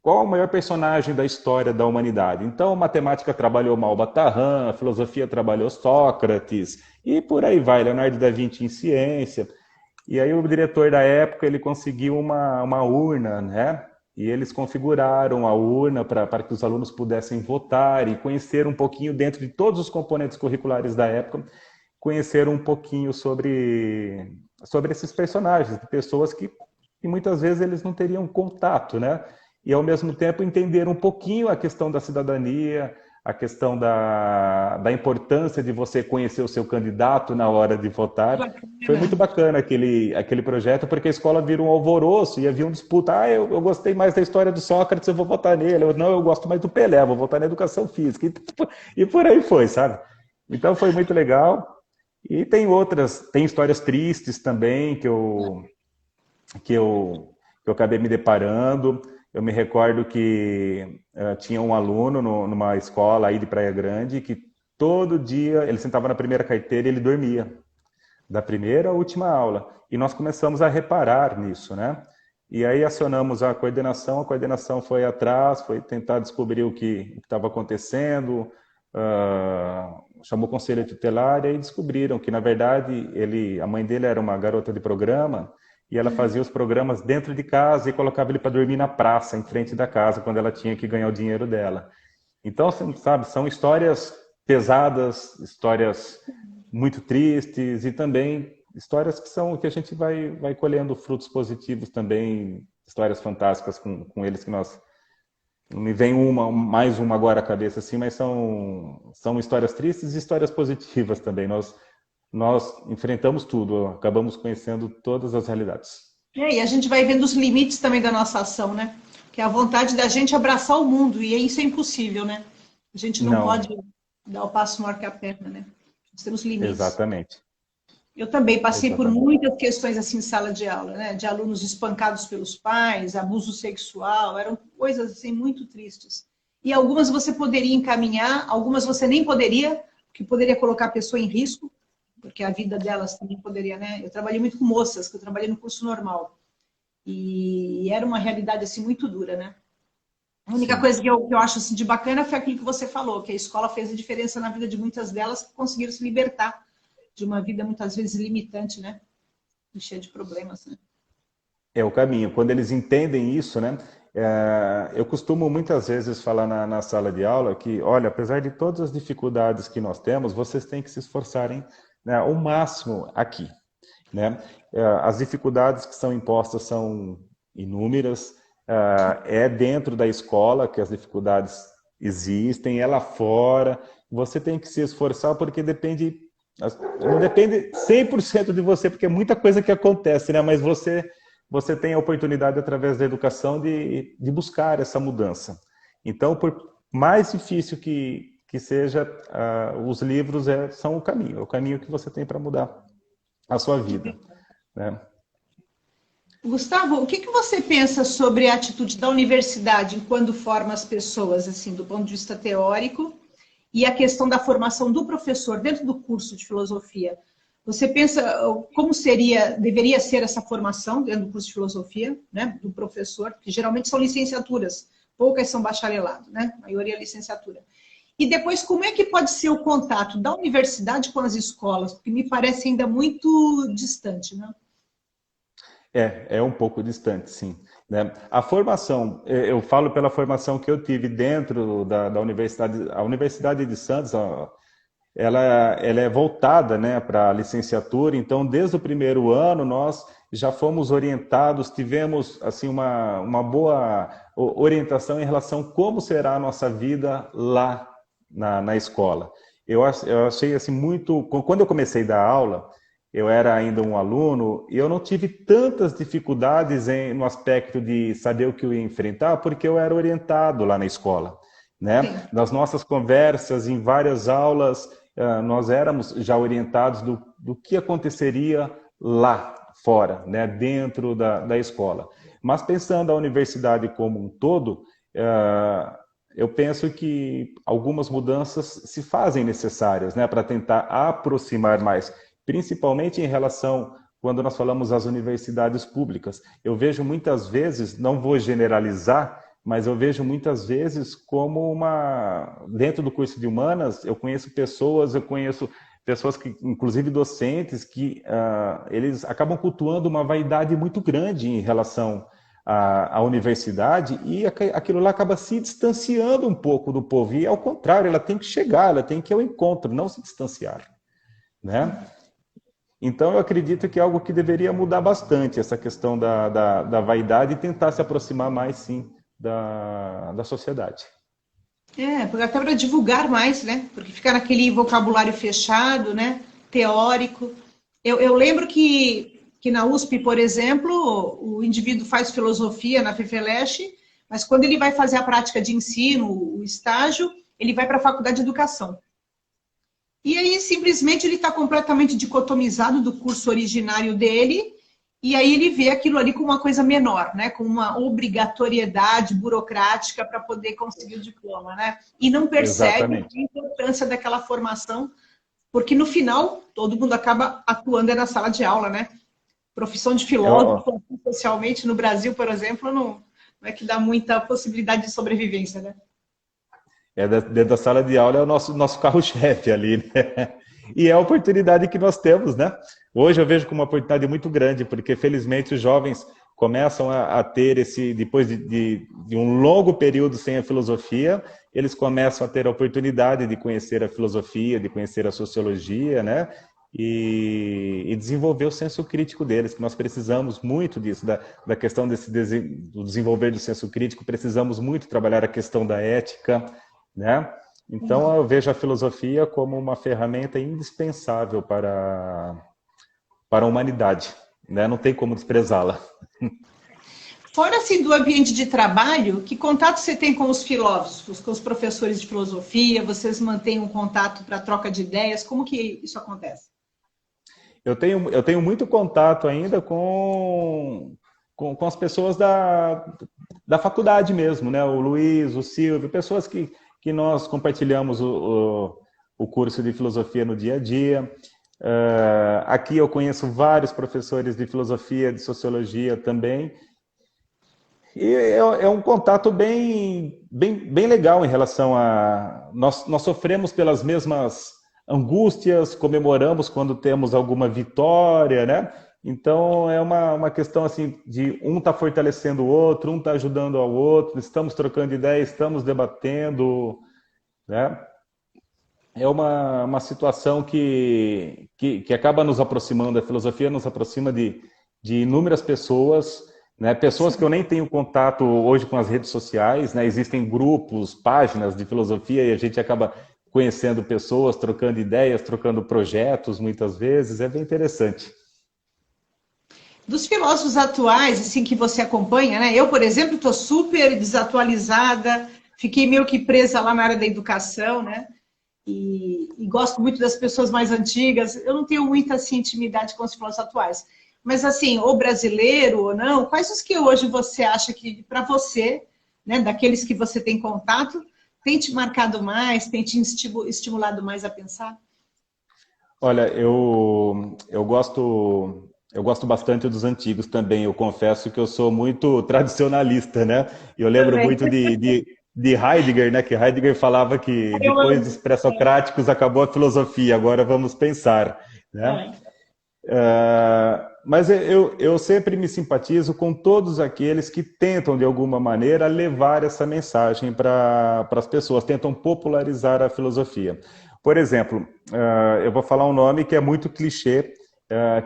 o maior personagem da história da humanidade. Então, a matemática trabalhou Malba-Tahan, a filosofia trabalhou Sócrates, e por aí vai, Leonardo da Vinci em ciência. E aí o diretor da época, ele conseguiu uma urna, né? E eles configuraram a urna para que os alunos pudessem votar e conhecer um pouquinho, dentro de todos os componentes curriculares da época, conhecer um pouquinho sobre esses personagens, pessoas que muitas vezes eles não teriam contato, né? E ao mesmo tempo entender um pouquinho a questão da cidadania, a questão da importância de você conhecer o seu candidato na hora de votar. Foi muito bacana aquele projeto, porque a escola vira um alvoroço e havia um disputa. Eu gostei mais da história do Sócrates, eu vou votar nele. Eu gosto mais do Pelé, vou votar na educação física. E por aí foi, sabe? Então foi muito legal. E tem histórias tristes também que eu acabei me deparando. Eu me recordo que tinha um aluno numa escola aí de Praia Grande que todo dia ele sentava na primeira carteira e ele dormia, da primeira à última aula. E nós começamos a reparar nisso, né? E aí acionamos a coordenação foi atrás, foi tentar descobrir o que estava acontecendo, chamou o conselho tutelar e aí descobriram que, na verdade, a mãe dele era uma garota de programa e ela fazia os programas dentro de casa e colocava ele para dormir na praça, em frente da casa, quando ela tinha que ganhar o dinheiro dela. Então, sabe, são histórias pesadas, histórias muito tristes e também histórias que a gente vai colhendo frutos positivos também, histórias fantásticas com eles que nós... Não me vem mais uma agora à cabeça, assim, mas são histórias tristes e histórias positivas também. Nós enfrentamos tudo, acabamos conhecendo todas as realidades. E a gente vai vendo os limites também da nossa ação, né? Que é a vontade da gente abraçar o mundo, e isso é impossível, né? A gente não pode dar o passo maior que a perna, né? Nós temos limites. Exatamente. Eu também passei por Exatamente. muitas questões assim em sala de aula, né? De alunos espancados pelos pais, abuso sexual, eram coisas assim muito tristes. E algumas você poderia encaminhar, algumas você nem poderia, porque poderia colocar a pessoa em risco, porque a vida delas também poderia, né? Eu trabalhei muito com moças, que eu trabalhei no curso normal. E era uma realidade assim muito dura, né? A única Sim. coisa que eu acho assim, de bacana foi aquilo que você falou, que a escola fez a diferença na vida de muitas delas que conseguiram se libertar de uma vida muitas vezes limitante, né? E cheia de problemas, né? É o caminho. Quando eles entendem isso, né? Eu costumo muitas vezes falar na sala de aula que, olha, apesar de todas as dificuldades que nós temos, vocês têm que se esforçarem, né, ao máximo aqui, né? As dificuldades que são impostas são inúmeras, é dentro da escola que as dificuldades existem, é lá fora. Você tem que se esforçar porque não depende 100% de você, porque é muita coisa que acontece, né? Mas você tem a oportunidade, através da educação, de buscar essa mudança. Então, por mais difícil que seja, os livros são é o caminho que você tem para mudar a sua vida, né? Gustavo, o que você pensa sobre a atitude da universidade quando forma as pessoas, assim, do ponto de vista teórico, e a questão da formação do professor dentro do curso de filosofia? Você pensa como deveria ser essa formação dentro do curso de filosofia, né, do professor, que geralmente são licenciaturas, poucas são bacharelado, né, a maioria é licenciatura. E depois, como é que pode ser o contato da universidade com as escolas? Porque me parece ainda muito distante, né? É um pouco distante, sim, né? A formação, eu falo pela formação que eu tive dentro da universidade. A Universidade de Santos, ela é voltada, né, para a licenciatura. Então, desde o primeiro ano, nós já fomos orientados, tivemos assim uma boa orientação em relação a como será a nossa vida lá na escola. Eu achei assim muito... Quando eu comecei a dar aula, eu era ainda um aluno e eu não tive tantas dificuldades no aspecto de saber o que eu ia enfrentar, porque eu era orientado lá na escola, né? Nas nossas conversas, em várias aulas, nós éramos já orientados do que aconteceria lá fora, né? Dentro da escola. Mas pensando a universidade como um todo, eu penso que algumas mudanças se fazem necessárias, né? Para tentar aproximar mais, principalmente em relação, quando nós falamos das universidades públicas. Eu vejo muitas vezes, não vou generalizar, mas eu vejo muitas vezes como dentro do curso de humanas, eu conheço pessoas que, inclusive docentes, que eles acabam cultuando uma vaidade muito grande em relação à universidade, e aquilo lá acaba se distanciando um pouco do povo. E, ao contrário, ela tem que chegar, ela tem que ir ao encontro, não se distanciar, né? Então, eu acredito que é algo que deveria mudar bastante, essa questão da vaidade, e tentar se aproximar mais, sim, da sociedade. Até para divulgar mais, né? Porque ficar naquele vocabulário fechado, né? Teórico. Eu lembro que na USP, por exemplo, o indivíduo faz filosofia na FEFELESH, mas quando ele vai fazer a prática de ensino, o estágio, ele vai para a faculdade de educação. E aí, simplesmente, ele está completamente dicotomizado do curso originário dele, e aí ele vê aquilo ali como uma coisa menor, né? Com uma obrigatoriedade burocrática para poder conseguir o diploma, né? E não percebe Exatamente. a importância daquela formação, porque no final todo mundo acaba atuando na sala de aula, né? Profissão de filósofo, socialmente, no Brasil, por exemplo, não é que dá muita possibilidade de sobrevivência, né? Dentro da sala de aula é o nosso carro-chefe ali, né? E é a oportunidade que nós temos, né? Hoje eu vejo como uma oportunidade muito grande, porque felizmente os jovens começam a ter depois de um longo período sem a filosofia, eles começam a ter a oportunidade de conhecer a filosofia, de conhecer a sociologia, né? E desenvolver o senso crítico deles, que nós precisamos muito disso, da questão do desenvolver do senso crítico, precisamos muito trabalhar a questão da ética, né? Então, eu vejo a filosofia como uma ferramenta indispensável para a humanidade, né? Não tem como desprezá-la. Fora assim do ambiente de trabalho, que contato você tem com os filósofos, com os professores de filosofia? Vocês mantêm um contato para troca de ideias? Como que isso acontece? Eu tenho muito contato ainda com as pessoas da faculdade mesmo, né? O Luiz, o Silvio, pessoas que nós compartilhamos o curso de filosofia no dia a dia. Aqui eu conheço vários professores de filosofia, de sociologia também. E é um contato bem legal em relação a... Nós sofremos pelas mesmas angústias, comemoramos quando temos alguma vitória, né? Então, é uma questão assim de um tá fortalecendo o outro, um tá ajudando ao outro, estamos trocando ideias, estamos debatendo, né? É uma situação que acaba nos aproximando, a filosofia nos aproxima de inúmeras pessoas né? Pessoas que eu nem tenho contato hoje com as redes sociais, né? Existem grupos, páginas de filosofia e a gente acaba conhecendo pessoas, trocando ideias, trocando projetos, muitas vezes. É bem interessante. Dos filósofos atuais, assim, que você acompanha, né? Eu, por exemplo, estou super desatualizada, fiquei meio que presa lá na área da educação, né? E gosto muito das pessoas mais antigas. Eu não tenho muita assim, intimidade com os filósofos atuais. Mas, assim, ou brasileiro ou não, quais os que hoje você acha que, para você, né, daqueles que você tem contato, tem te marcado mais, tem te estimulado mais a pensar? Olha, eu gosto bastante dos antigos também. Eu confesso que eu sou muito tradicionalista, né? Eu lembro Também. muito de Heidegger, né? Que Heidegger falava que Eu depois dos amo. pré-socráticos acabou a filosofia, agora vamos pensar, né? É. Mas eu sempre me simpatizo com todos aqueles que tentam, de alguma maneira, levar essa mensagem para as pessoas, tentam popularizar a filosofia. Por exemplo, eu vou falar um nome que é muito clichê,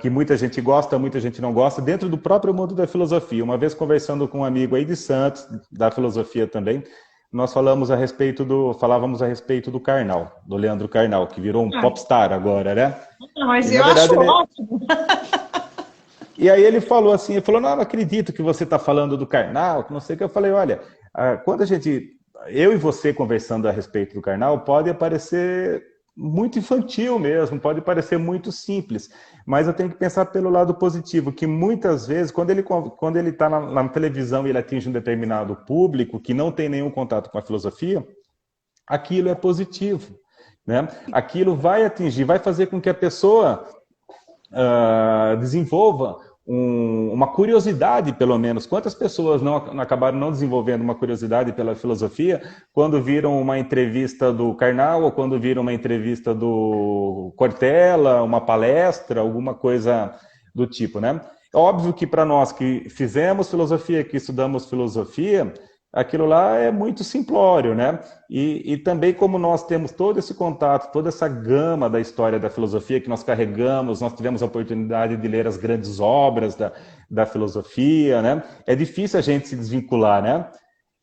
que muita gente gosta, muita gente não gosta, dentro do próprio mundo da filosofia. Uma vez conversando com um amigo aí de Santos, da filosofia também, nós falávamos a respeito do Karnal, do Leandro Carnal, que virou um Ah, popstar agora, né? mas E na eu acho verdade ele, ótimo. e aí ele falou assim, não, não acredito que você está falando do Karnal, que não sei o que. Eu falei, olha, quando eu e você conversando a respeito do Karnal, pode parecer muito infantil mesmo, pode parecer muito simples, mas eu tenho que pensar pelo lado positivo, que muitas vezes, quando ele está na televisão e ele atinge um determinado público que não tem nenhum contato com a filosofia, aquilo é positivo, né? Aquilo vai atingir, vai fazer com que a pessoa desenvolva uma curiosidade, pelo menos. Quantas pessoas não acabaram não desenvolvendo uma curiosidade pela filosofia quando viram uma entrevista do Karnal ou quando viram uma entrevista do Cortella, uma palestra, alguma coisa do tipo, né? É óbvio que para nós que fizemos filosofia, que estudamos filosofia, aquilo lá é muito simplório, né? E também como nós temos todo esse contato, toda essa gama da história da filosofia que nós carregamos, nós tivemos a oportunidade de ler as grandes obras da filosofia, né? É difícil a gente se desvincular, né?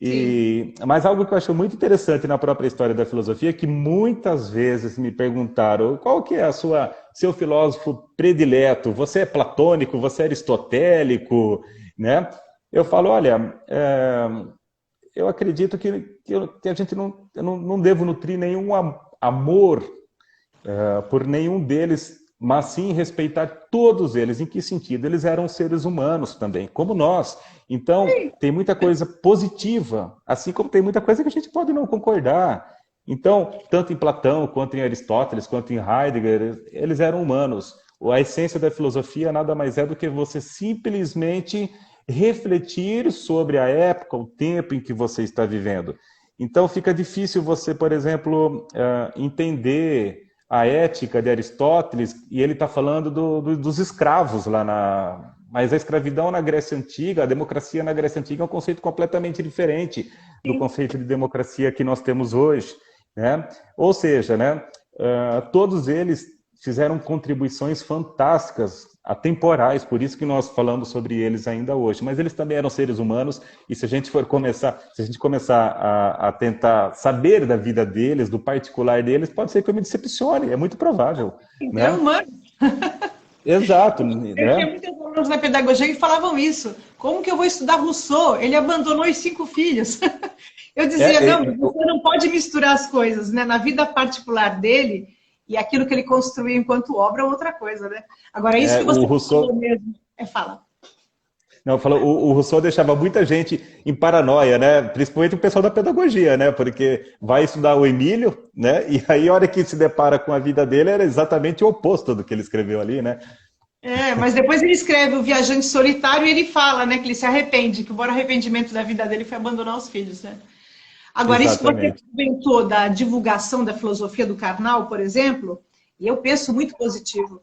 Sim. Mas algo que eu acho muito interessante na própria história da filosofia é que muitas vezes me perguntaram qual que é seu filósofo predileto? Você é platônico? Você é aristotélico? Né? Eu falo, olha, eu acredito que a gente não devo nutrir nenhum amor por nenhum deles, mas sim respeitar todos eles. Em que sentido? Eles eram seres humanos também, como nós. Então, tem muita coisa positiva, assim como tem muita coisa que a gente pode não concordar. Então, tanto em Platão, quanto em Aristóteles, quanto em Heidegger, eles eram humanos. A essência da filosofia nada mais é do que você simplesmente refletir sobre a época, o tempo em que você está vivendo. Então, fica difícil você, por exemplo, entender a ética de Aristóteles, e ele está falando dos escravos lá na... Mas a escravidão na Grécia Antiga, a democracia na Grécia Antiga é um conceito completamente diferente do conceito de democracia que nós temos hoje, né? Ou seja, né, todos eles fizeram contribuições fantásticas, atemporais, por isso que nós falamos sobre eles ainda hoje. Mas eles também eram seres humanos, e se a gente começar a tentar saber da vida deles, do particular deles, pode ser que eu me decepcione, é muito provável, É né? humano. Exato, Eu tinha né? muitos alunos na pedagogia que falavam isso. Como que eu vou estudar Rousseau? Ele abandonou os 5 filhos. Eu dizia, não, você não pode misturar as coisas, né? Na vida particular dele e aquilo que ele construiu enquanto obra é outra coisa, né? Agora, isso que O você Rousseau, falou mesmo, fala. não, o Rousseau deixava muita gente em paranoia, né? Principalmente o pessoal da pedagogia, né? Porque vai estudar o Emílio, né? E aí, a hora que se depara com a vida dele, era exatamente o oposto do que ele escreveu ali, né? Mas depois ele escreve O Viajante Solitário e ele fala, né, que ele se arrepende, que o maior arrependimento da vida dele foi abandonar os filhos, né? Agora, isso que você Exatamente. comentou da divulgação da filosofia do Karnal, por exemplo, e eu penso muito positivo,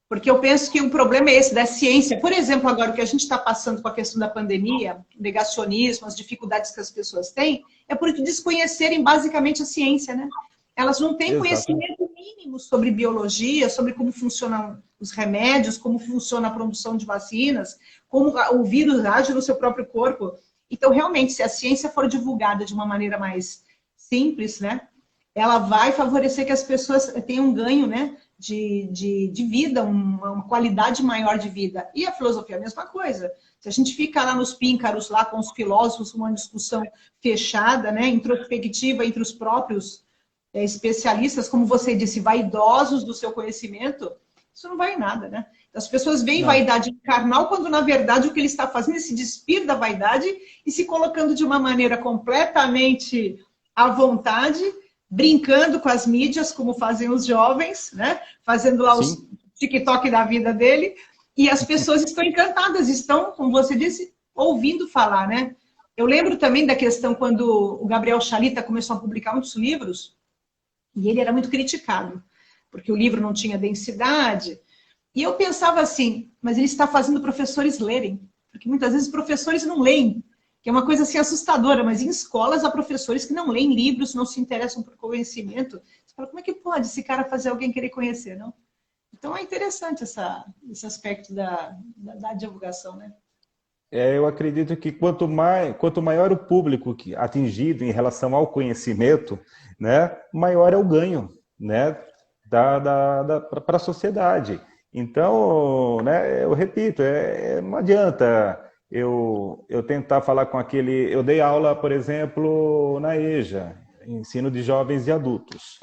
porque eu penso que o problema é esse, da ciência. Por exemplo, agora o que a gente está passando com a questão da pandemia, o negacionismo, as dificuldades que as pessoas têm, é por desconhecerem basicamente a ciência, né? Elas não têm Exatamente. conhecimento mínimo sobre biologia, sobre como funcionam os remédios, como funciona a produção de vacinas, como o vírus age no seu próprio corpo. Então, realmente, se a ciência for divulgada de uma maneira mais simples, né, ela vai favorecer que as pessoas tenham um ganho, né, de vida, uma qualidade maior de vida. E a filosofia é a mesma coisa. Se a gente fica lá nos píncaros, lá com os filósofos, uma discussão fechada, né, introspectiva entre os próprios especialistas, como você disse, vaidosos do seu conhecimento, isso não vai em nada, né? As pessoas veem vaidade carnal, quando na verdade o que ele está fazendo é se despir da vaidade e se colocando de uma maneira completamente à vontade, brincando com as mídias, como fazem os jovens, né? Fazendo lá os TikTok da vida dele, e as pessoas estão encantadas, estão, como você disse, ouvindo falar, né? Eu lembro também da questão quando o Gabriel Chalita começou a publicar muitos livros, e ele era muito criticado, porque o livro não tinha densidade. E eu pensava assim, mas ele está fazendo professores lerem, porque muitas vezes professores não leem, que é uma coisa assim assustadora, mas em escolas há professores que não leem livros, não se interessam por conhecimento. Você fala, como é que pode esse cara fazer alguém querer conhecer, não? Então é interessante esse aspecto da divulgação, né? Eu acredito que quanto maior o público atingido em relação ao conhecimento, né, maior é o ganho, né, para a sociedade. Então, né, eu repito, não adianta eu tentar falar com aquele... Eu dei aula, por exemplo, na EJA, ensino de jovens e adultos.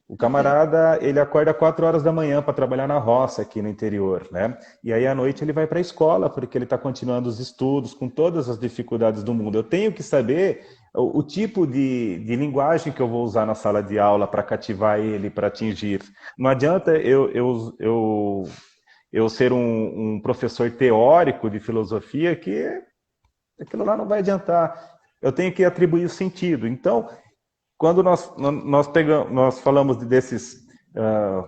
O camarada, ele acorda 4 horas da manhã para trabalhar na roça aqui no interior, né? E aí à noite ele vai para a escola, porque ele está continuando os estudos com todas as dificuldades do mundo. Eu tenho que saber o tipo de linguagem que eu vou usar na sala de aula para cativar ele, para atingir. Não adianta eu ser um professor teórico de filosofia, que aquilo lá não vai adiantar. Eu tenho que atribuir o sentido. Então, quando nós falamos desses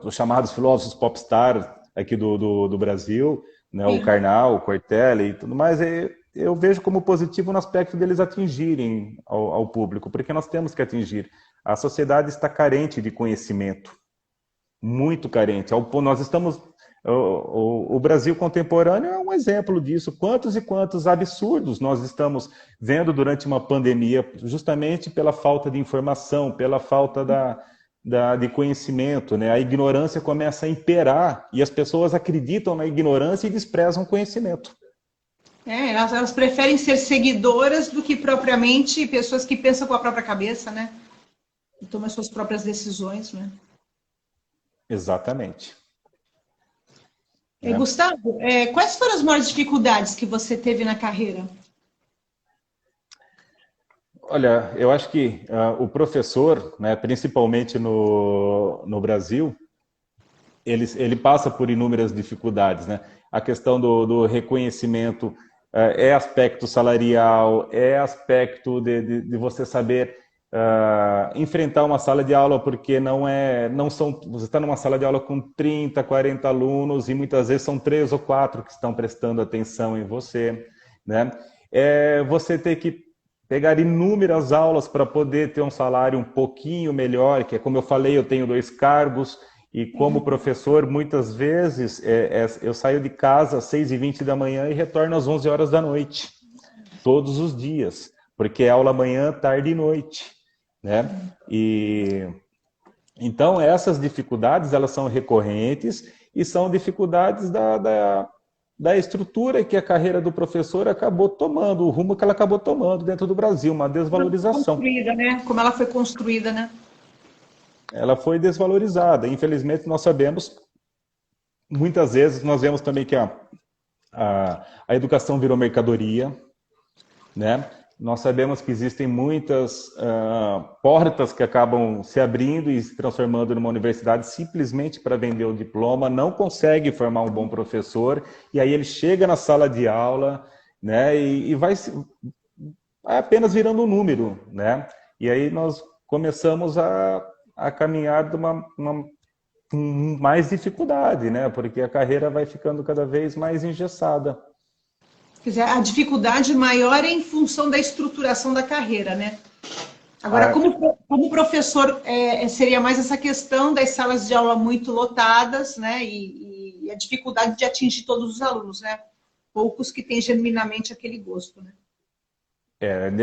os chamados filósofos popstar aqui do Brasil, né, o Karnal, o Cortella e tudo mais, eu vejo como positivo no aspecto deles atingirem ao público, porque nós temos que atingir. A sociedade está carente de conhecimento, muito carente. Nós estamos... O Brasil contemporâneo é um exemplo disso. Quantos e quantos absurdos nós estamos vendo durante uma pandemia, justamente pela falta de informação, pela falta de conhecimento, né? A ignorância começa a imperar e as pessoas acreditam na ignorância e desprezam o conhecimento. Elas preferem ser seguidoras do que propriamente pessoas que pensam com a própria cabeça, né? E tomam as suas próprias decisões, né? Exatamente. Gustavo, quais foram as maiores dificuldades que você teve na carreira? Olha, eu acho que o professor, né, principalmente no Brasil, ele passa por inúmeras dificuldades, né? A questão do reconhecimento é aspecto salarial, é aspecto de você saber enfrentar uma sala de aula, porque você está numa sala de aula com 30, 40 alunos e muitas vezes são 3 ou 4 que estão prestando atenção em você, né? Você ter que pegar inúmeras aulas para poder ter um salário um pouquinho melhor, que é como eu falei, eu tenho 2 cargos e como professor, muitas vezes eu saio de casa às 6h20 da manhã e retorno às 11 horas da noite, todos os dias, porque é aula manhã, tarde e noite, né? E então essas dificuldades, elas são recorrentes e são dificuldades da estrutura que a carreira do professor acabou tomando, o rumo que ela acabou tomando dentro do Brasil, uma desvalorização. Construída, né? Como ela foi construída, né? Ela foi desvalorizada. Infelizmente, nós sabemos, muitas vezes, nós vemos também que a educação virou mercadoria, né? Nós sabemos que existem muitas portas que acabam se abrindo e se transformando numa universidade simplesmente para vender o diploma, não consegue formar um bom professor, e aí ele chega na sala de aula, né, e vai apenas virando um número, né? E aí nós começamos a caminhar com mais dificuldade, né? Porque a carreira vai ficando cada vez mais engessada. Quer dizer, a dificuldade maior é em função da estruturação da carreira, né? Agora, como professor, seria mais essa questão das salas de aula muito lotadas, né? E a dificuldade de atingir todos os alunos, né? Poucos que têm genuinamente aquele gosto, né?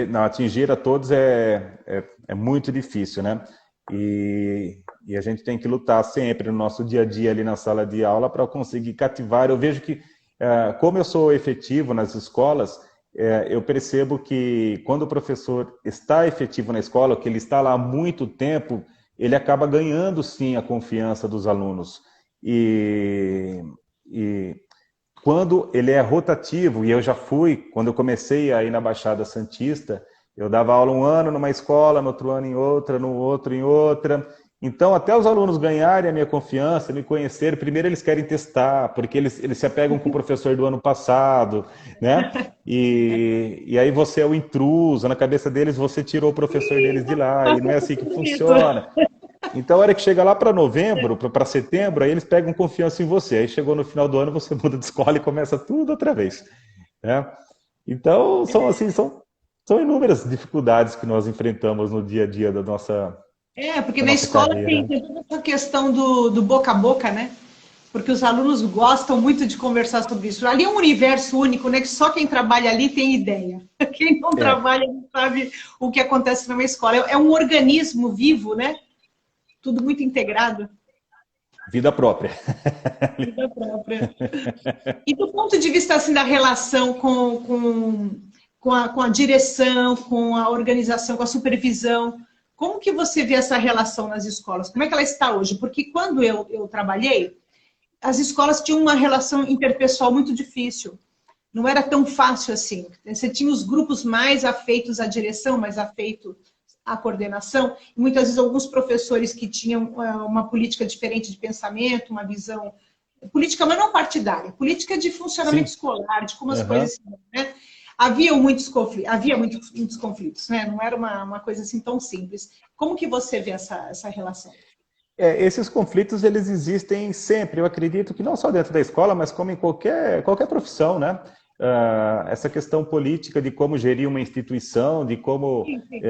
Não, atingir a todos é muito difícil, né? E a gente tem que lutar sempre no nosso dia a dia ali na sala de aula para conseguir cativar. Eu vejo que, como eu sou efetivo nas escolas, eu percebo que quando o professor está efetivo na escola, que ele está lá há muito tempo, ele acaba ganhando sim a confiança dos alunos. E quando ele é rotativo, e eu já fui, quando eu comecei a ir na Baixada Santista, eu dava aula um ano numa escola, no outro ano em outra, no outro em outra. Então, até os alunos ganharem a minha confiança, me conhecerem, primeiro eles querem testar, porque eles se apegam com o professor do ano passado, né? E aí você é o intruso, na cabeça deles você tirou o professor deles de lá, e não é assim que funciona. Então, a hora que chega lá para novembro, para setembro, aí eles pegam confiança em você. Aí chegou no final do ano, você muda de escola e começa tudo outra vez, né? Então, são inúmeras dificuldades que nós enfrentamos no dia a dia Porque da na nossa escola carreira. tem toda essa questão do boca a boca, né? Porque os alunos gostam muito de conversar sobre isso. Ali é um universo único, né? Que só quem trabalha ali tem ideia. Quem não É, trabalha não sabe o que acontece numa escola. É um organismo vivo, né? Tudo muito integrado. vida própria. Vida própria. E do ponto de vista assim, da relação com a direção, com a organização, com a supervisão, como que você vê essa relação nas escolas? Como é que ela está hoje? Porque quando eu trabalhei, as escolas tinham uma relação interpessoal muito difícil. Não era tão fácil assim. Você tinha os grupos mais afeitos à direção, mais afeitos à coordenação, e muitas vezes alguns professores que tinham uma política diferente de pensamento, uma visão política, mas não partidária, política de funcionamento Sim. escolar, de como as Uhum. coisas, né? Havia muitos conflitos, né? Não era uma coisa assim tão simples. Como que você vê essa relação? Esses conflitos, eles existem sempre. Eu acredito que não só dentro da escola, mas como em qualquer profissão, né? Essa questão política de como gerir uma instituição, de como, Sim, sim.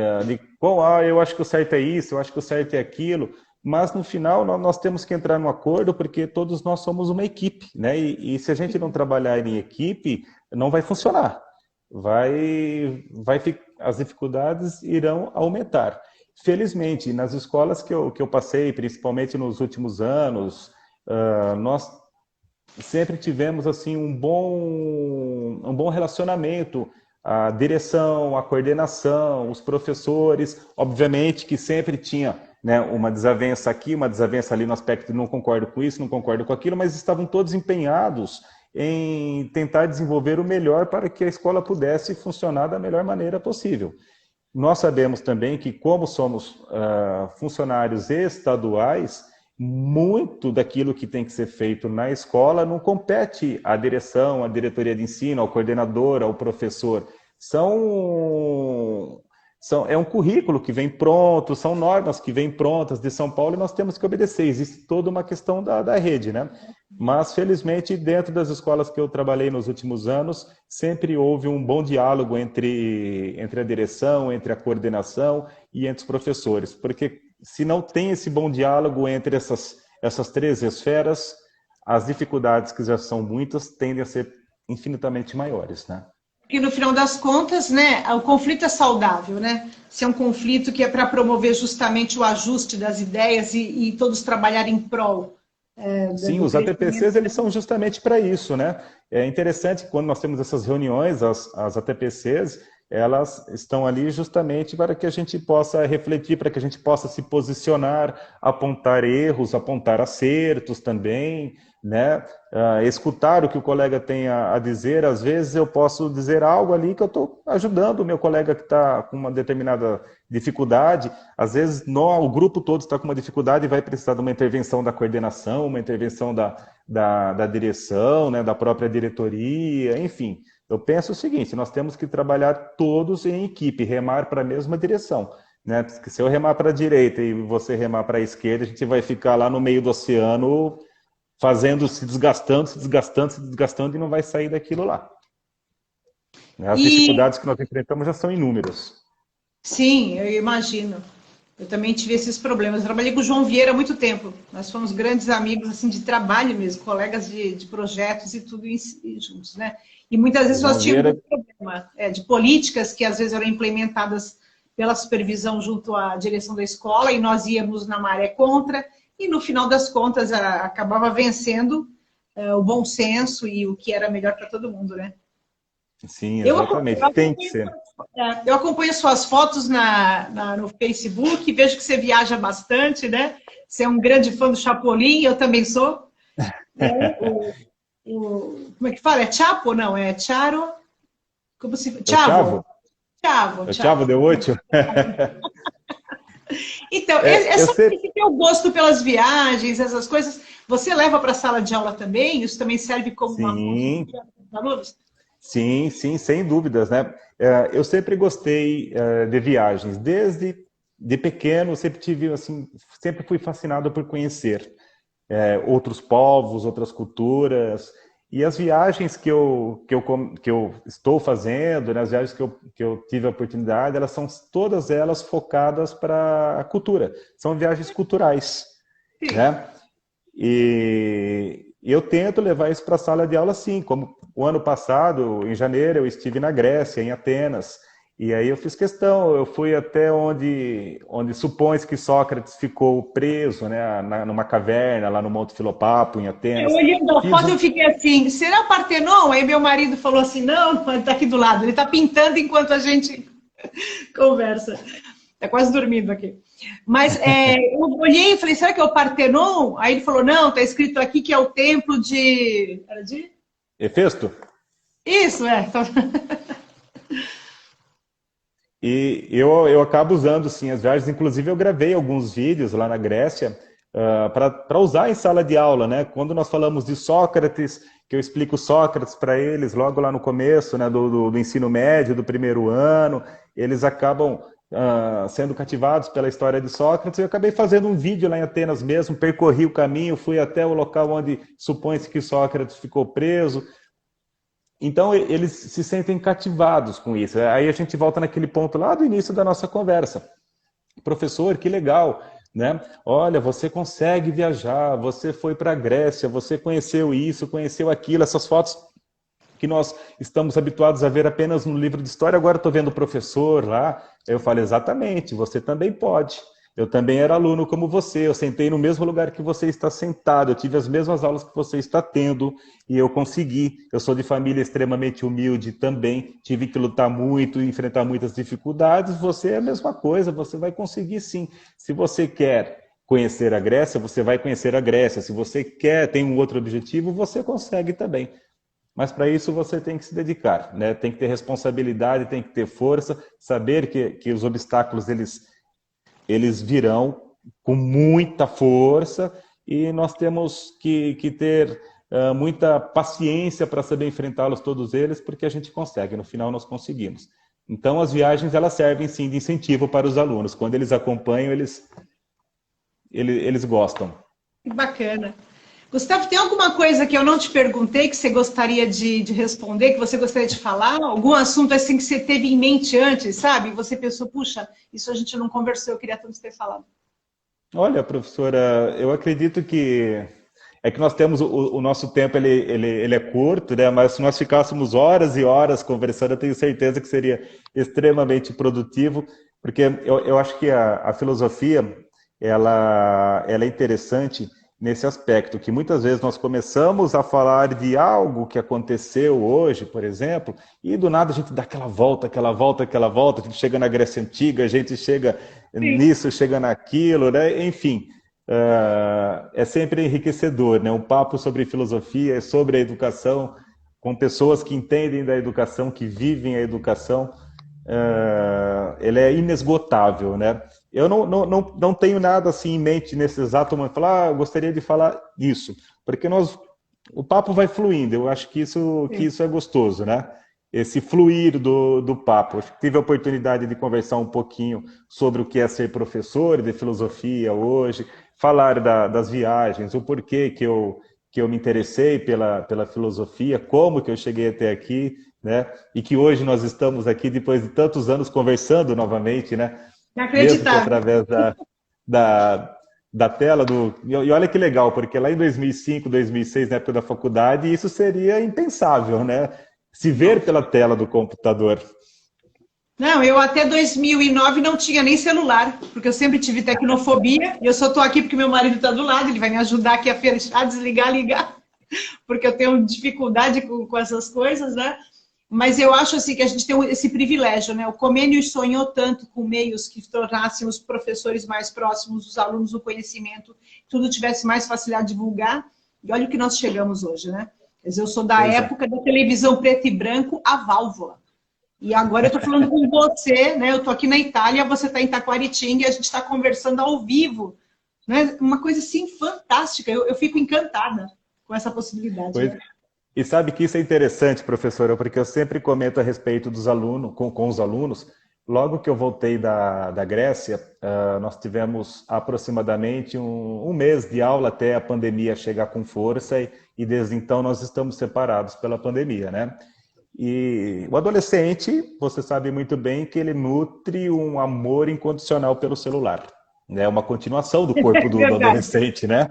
eu acho que o certo é isso, eu acho que o certo é aquilo, mas no final nós temos que entrar num acordo porque todos nós somos uma equipe, né? E se a gente não trabalhar em equipe, não vai funcionar. As dificuldades irão aumentar. Felizmente, nas escolas que eu passei, principalmente nos últimos anos, nós sempre tivemos assim um bom relacionamento. A direção, a coordenação, os professores, obviamente que sempre tinha, né, uma desavença aqui, uma desavença ali no aspecto de não concordo com isso, não concordo com aquilo, mas estavam todos empenhados em tentar desenvolver o melhor para que a escola pudesse funcionar da melhor maneira possível. Nós sabemos também que, como somos funcionários estaduais, muito daquilo que tem que ser feito na escola não compete à direção, à diretoria de ensino, ao coordenador, ao professor. É um currículo que vem pronto, são normas que vêm prontas de São Paulo e nós temos que obedecer. Existe toda uma questão da rede, né? Mas, felizmente, dentro das escolas que eu trabalhei nos últimos anos, sempre houve um bom diálogo entre a direção, entre a coordenação e entre os professores. Porque se não tem esse bom diálogo entre essas três esferas, as dificuldades, que já são muitas, tendem a ser infinitamente maiores, né? Porque no final das contas, né, o conflito é saudável, né? Se é um conflito que é para promover justamente o ajuste das ideias e todos trabalharem em prol Sim, do os ATPCs, crescimento. eles são justamente para isso, né? É interessante que quando nós temos essas reuniões, as ATPCs, elas estão ali justamente para que a gente possa refletir, para que a gente possa se posicionar, apontar erros, apontar acertos também, né? Escutar o que o colega tem a dizer. Às vezes eu posso dizer algo ali que eu estou ajudando o meu colega que está com uma determinada dificuldade. Às vezes o grupo todo está com uma dificuldade e vai precisar de uma intervenção da coordenação, uma intervenção da direção, né? Da própria diretoria, enfim. Eu penso o seguinte, nós temos que trabalhar todos em equipe, remar para a mesma direção, né? Porque se eu remar para a direita e você remar para a esquerda, a gente vai ficar lá no meio do oceano se desgastando, se desgastando, se desgastando e não vai sair daquilo lá. As E dificuldades que nós enfrentamos já são inúmeras. Sim, eu imagino. Eu também tive esses problemas. Eu trabalhei com o João Vieira há muito tempo. Nós fomos grandes amigos assim de trabalho mesmo, colegas de projetos e tudo juntos, né? E muitas O vezes João nós tínhamos Vieira, um problema de políticas que às vezes eram implementadas pela supervisão junto à direção da escola e nós íamos na maré contra e no final das contas acabava vencendo o bom senso e o que era melhor para todo mundo, né? sim, Eu, exatamente, tem que ser. eu acompanho suas fotos no Facebook, vejo que você viaja bastante, né? Você é um grande fã do Chapolin, eu também sou. Né? Como é que fala? É Chapo? Não, é Charo? Como se... É o Chavo. Chavo? Chavo, É o Chavo Chavo. de Ocho? Então, É, eu essa sei. esse teu gosto pelas viagens, essas coisas, você leva para a sala de aula também? Isso também serve como uma fonte de Sim, para os alunos? sim, sim, sem dúvidas, né? Eu sempre gostei de viagens, desde de pequeno, eu sempre tive assim, sempre fui fascinado por conhecer outros povos, outras culturas. E as viagens que eu estou fazendo, né, as viagens que eu tive a oportunidade, elas são todas elas focadas para a cultura. São viagens culturais, Sim. né? E eu tento levar isso para a sala de aula, sim. Como o ano passado, em janeiro, eu estive na Grécia, em Atenas. E aí eu fiz questão, eu fui até onde supõe-se que Sócrates ficou preso, né, numa caverna, lá no Monte Filopapo, em Eu Atenas. olhando a Fiz foto, um... eu fiquei assim, será Partenon? Aí meu marido falou assim, não, está aqui do lado, ele está pintando enquanto a gente conversa. Está quase dormindo aqui. Mas eu olhei e falei, será que é o Partenon? Aí ele falou, não, está escrito aqui que é o templo de... Era de? Hefesto? Isso, é. E eu acabo usando, sim, as viagens. Inclusive, eu gravei alguns vídeos lá na Grécia para usar em sala de aula, né? Quando nós falamos de Sócrates, que eu explico Sócrates para eles logo lá no começo, né, do ensino médio, do primeiro ano, eles acabam sendo cativados pela história de Sócrates. Eu acabei fazendo um vídeo lá em Atenas mesmo, percorri o caminho, fui até o local onde supõe-se que Sócrates ficou preso. Então, eles se sentem cativados com isso. Aí a gente volta naquele ponto lá do início da nossa conversa. Professor, que legal, né? Olha, você consegue viajar, você foi para a Grécia, você conheceu isso, conheceu aquilo, essas fotos que nós estamos habituados a ver apenas no livro de história, agora estou vendo o professor lá. Eu falo, exatamente, você também pode. Eu também era aluno como você, eu sentei no mesmo lugar que você está sentado, eu tive as mesmas aulas que você está tendo e eu consegui. Eu sou de família extremamente humilde também, tive que lutar muito, enfrentar muitas dificuldades. Você é a mesma coisa, você vai conseguir sim. Se você quer conhecer a Grécia, você vai conhecer a Grécia. Se você quer, tem um outro objetivo, você consegue também. Mas para isso você tem que se dedicar, né? Tem que ter responsabilidade, tem que ter força, saber que os obstáculos eles virão com muita força e nós temos que ter muita paciência para saber enfrentá-los todos eles, porque a gente consegue, no final nós conseguimos. Então as viagens elas servem sim de incentivo para os alunos. Quando eles acompanham, eles gostam. Que bacana. Gustavo, tem alguma coisa que eu não te perguntei que você gostaria de responder, que você gostaria de falar? Algum assunto assim que você teve em mente antes, sabe? Você pensou, puxa, isso a gente não conversou, eu queria tanto ter falado. Olha, professora, eu acredito que é que nós temos o nosso tempo ele é curto, né? Mas se nós ficássemos horas e horas conversando, eu tenho certeza que seria extremamente produtivo, porque eu acho que a filosofia ela é interessante nesse aspecto, que muitas vezes nós começamos a falar de algo que aconteceu hoje, por exemplo, e do nada a gente dá aquela volta, aquela volta, aquela volta, a gente chega na Grécia Antiga, a gente chega Sim. nisso, chega naquilo, né? Enfim, é sempre enriquecedor, né? Um papo sobre filosofia, sobre a educação, com pessoas que entendem da educação, que vivem a educação, ele é inesgotável, né? Eu não tenho nada assim em mente nesse exato momento, falar, eu gostaria de falar isso, porque o papo vai fluindo, eu acho que isso é gostoso, né? Esse fluir do papo. Eu tive a oportunidade de conversar um pouquinho sobre o que é ser professor de filosofia hoje, falar das viagens, o porquê que eu me interessei pela filosofia, como que eu cheguei até aqui. né? E que hoje nós estamos aqui, depois de tantos anos, conversando novamente, né? Mesmo que Inacreditável. através da, da tela do... E olha que legal, porque lá em 2005, 2006, na época da faculdade, isso seria impensável, né? Se ver pela tela do computador. Não, eu até 2009 não tinha nem celular, porque eu sempre tive tecnofobia, e eu só estou aqui porque meu marido está do lado, ele vai me ajudar aqui a fechar, desligar, ligar, porque eu tenho dificuldade com essas coisas, né? Mas eu acho assim que a gente tem esse privilégio, né? O Comênios sonhou tanto com meios que tornassem os professores mais próximos, os alunos do conhecimento, que tudo tivesse mais facilidade de divulgar, e olha o que nós chegamos hoje, né? Quer dizer, eu sou da época da televisão preto e branco, a válvula. E agora eu estou falando com você, né? Eu estou aqui na Itália, você está em Taquaritinga e a gente está conversando ao vivo. Né? Uma coisa assim fantástica. Eu fico encantada com essa possibilidade. Pois, né? e sabe que isso é interessante, professora, porque eu sempre comento a respeito dos alunos, com os alunos. Logo que eu voltei da Grécia, nós tivemos aproximadamente um mês de aula até a pandemia chegar com força e desde então nós estamos separados pela pandemia, né? E o adolescente, você sabe muito bem que ele nutre um amor incondicional pelo celular. É uma continuação do corpo do adolescente, né?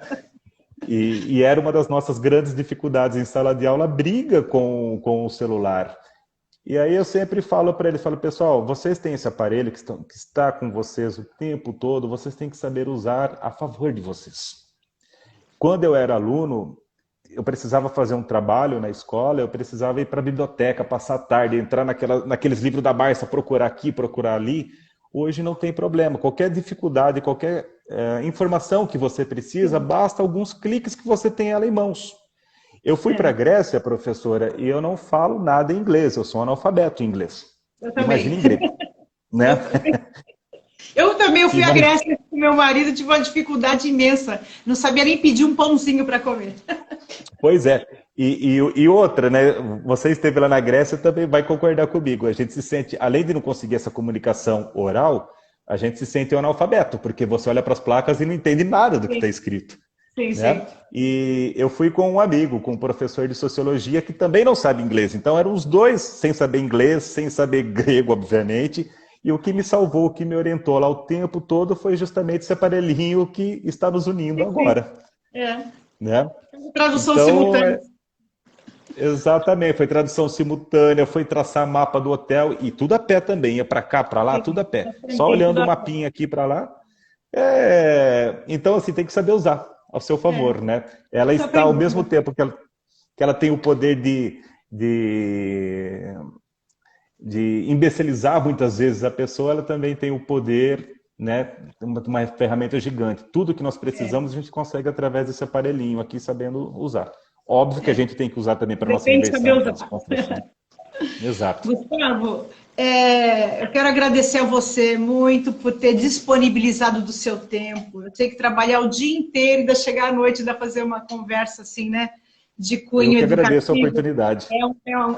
E era uma das nossas grandes dificuldades em sala de aula, a briga com o celular. E aí eu sempre falo para ele, pessoal, vocês têm esse aparelho que está com vocês o tempo todo, vocês têm que saber usar a favor de vocês. Quando eu era aluno, eu precisava fazer um trabalho na escola, eu precisava ir para a biblioteca, passar a tarde, entrar naqueles livros da Barça, procurar aqui, procurar ali. Hoje não tem problema. Qualquer dificuldade, qualquer informação que você precisa, basta alguns cliques que você tem ela em mãos. Eu fui para a Grécia, professora, e eu não falo nada em inglês, eu sou analfabeto em inglês. Imagina em grego. Né? Eu também fui à Grécia com meu marido, tive uma dificuldade imensa. Não sabia nem pedir um pãozinho para comer. Pois é. E outra, né? Você esteve lá na Grécia, também vai concordar comigo. A gente se sente, além de não conseguir essa comunicação oral, a gente se sente um analfabeto, porque você olha para as placas e não entende nada do que está escrito. Sim, né? sim. E eu fui com um amigo, com um professor de sociologia, que também não sabe inglês. Então eram os dois sem saber inglês, sem saber grego, obviamente. E o que me salvou, o que me orientou lá o tempo todo foi justamente esse aparelhinho que está nos unindo agora. Né? Tradução simultânea. Exatamente, foi tradução simultânea, foi traçar mapa do hotel e tudo a pé também, ia para cá, para lá, tudo a pé. Só olhando o mapinha aqui para lá. Então, assim, tem que saber usar ao seu favor, né? Ela está, ao mesmo tempo que ela tem o poder de imbecilizar muitas vezes a pessoa, ela também tem o poder, né, uma ferramenta gigante. Tudo que nós precisamos a gente consegue através desse aparelhinho aqui, sabendo usar. Óbvio que a gente tem que usar também para a nossa diversão. Exato. Gustavo, eu quero agradecer a você muito por ter disponibilizado do seu tempo. Eu tenho que trabalhar o dia inteiro, ainda chegar à noite, ainda fazer uma conversa assim, né? De cunho educativo. Eu que agradeço a oportunidade.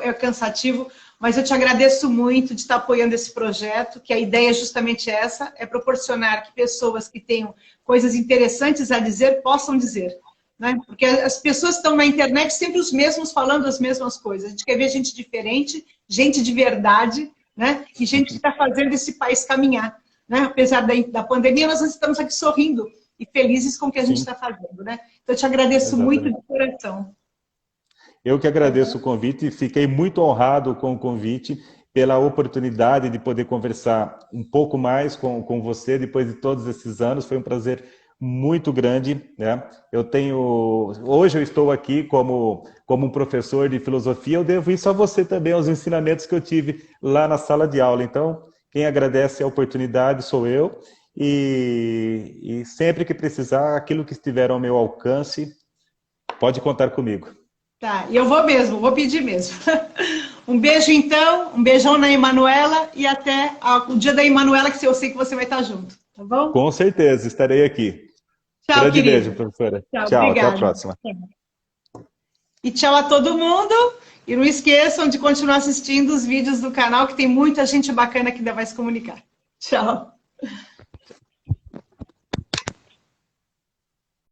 É cansativo, mas eu te agradeço muito de estar apoiando esse projeto, que a ideia é justamente essa, é proporcionar que pessoas que tenham coisas interessantes a dizer, possam dizer. Né? Porque as pessoas estão na internet sempre os mesmos falando as mesmas coisas. A gente quer ver gente diferente, gente de verdade, né? E gente que está fazendo esse país caminhar. Né? Apesar da pandemia, nós estamos aqui sorrindo e felizes com o que a gente está fazendo. Né? Então, eu te agradeço muito de coração. Eu que agradeço o convite e fiquei muito honrado com o convite, pela oportunidade de poder conversar um pouco mais com você depois de todos esses anos. Foi um prazer muito grande, né? Hoje eu estou aqui como um professor de filosofia, eu devo isso a você também, aos ensinamentos que eu tive lá na sala de aula. Então, quem agradece a oportunidade sou eu, e sempre que precisar, aquilo que estiver ao meu alcance, pode contar comigo. Tá, e eu vou pedir mesmo. Um beijo então, um beijão na Emanuela e até o dia da Emanuela, que eu sei que você vai estar junto, tá bom? Com certeza, estarei aqui. Tchau, grande querido. Beijo, professora. Tchau, até a próxima. E tchau a todo mundo. E não esqueçam de continuar assistindo os vídeos do canal, que tem muita gente bacana que ainda vai se comunicar. Tchau.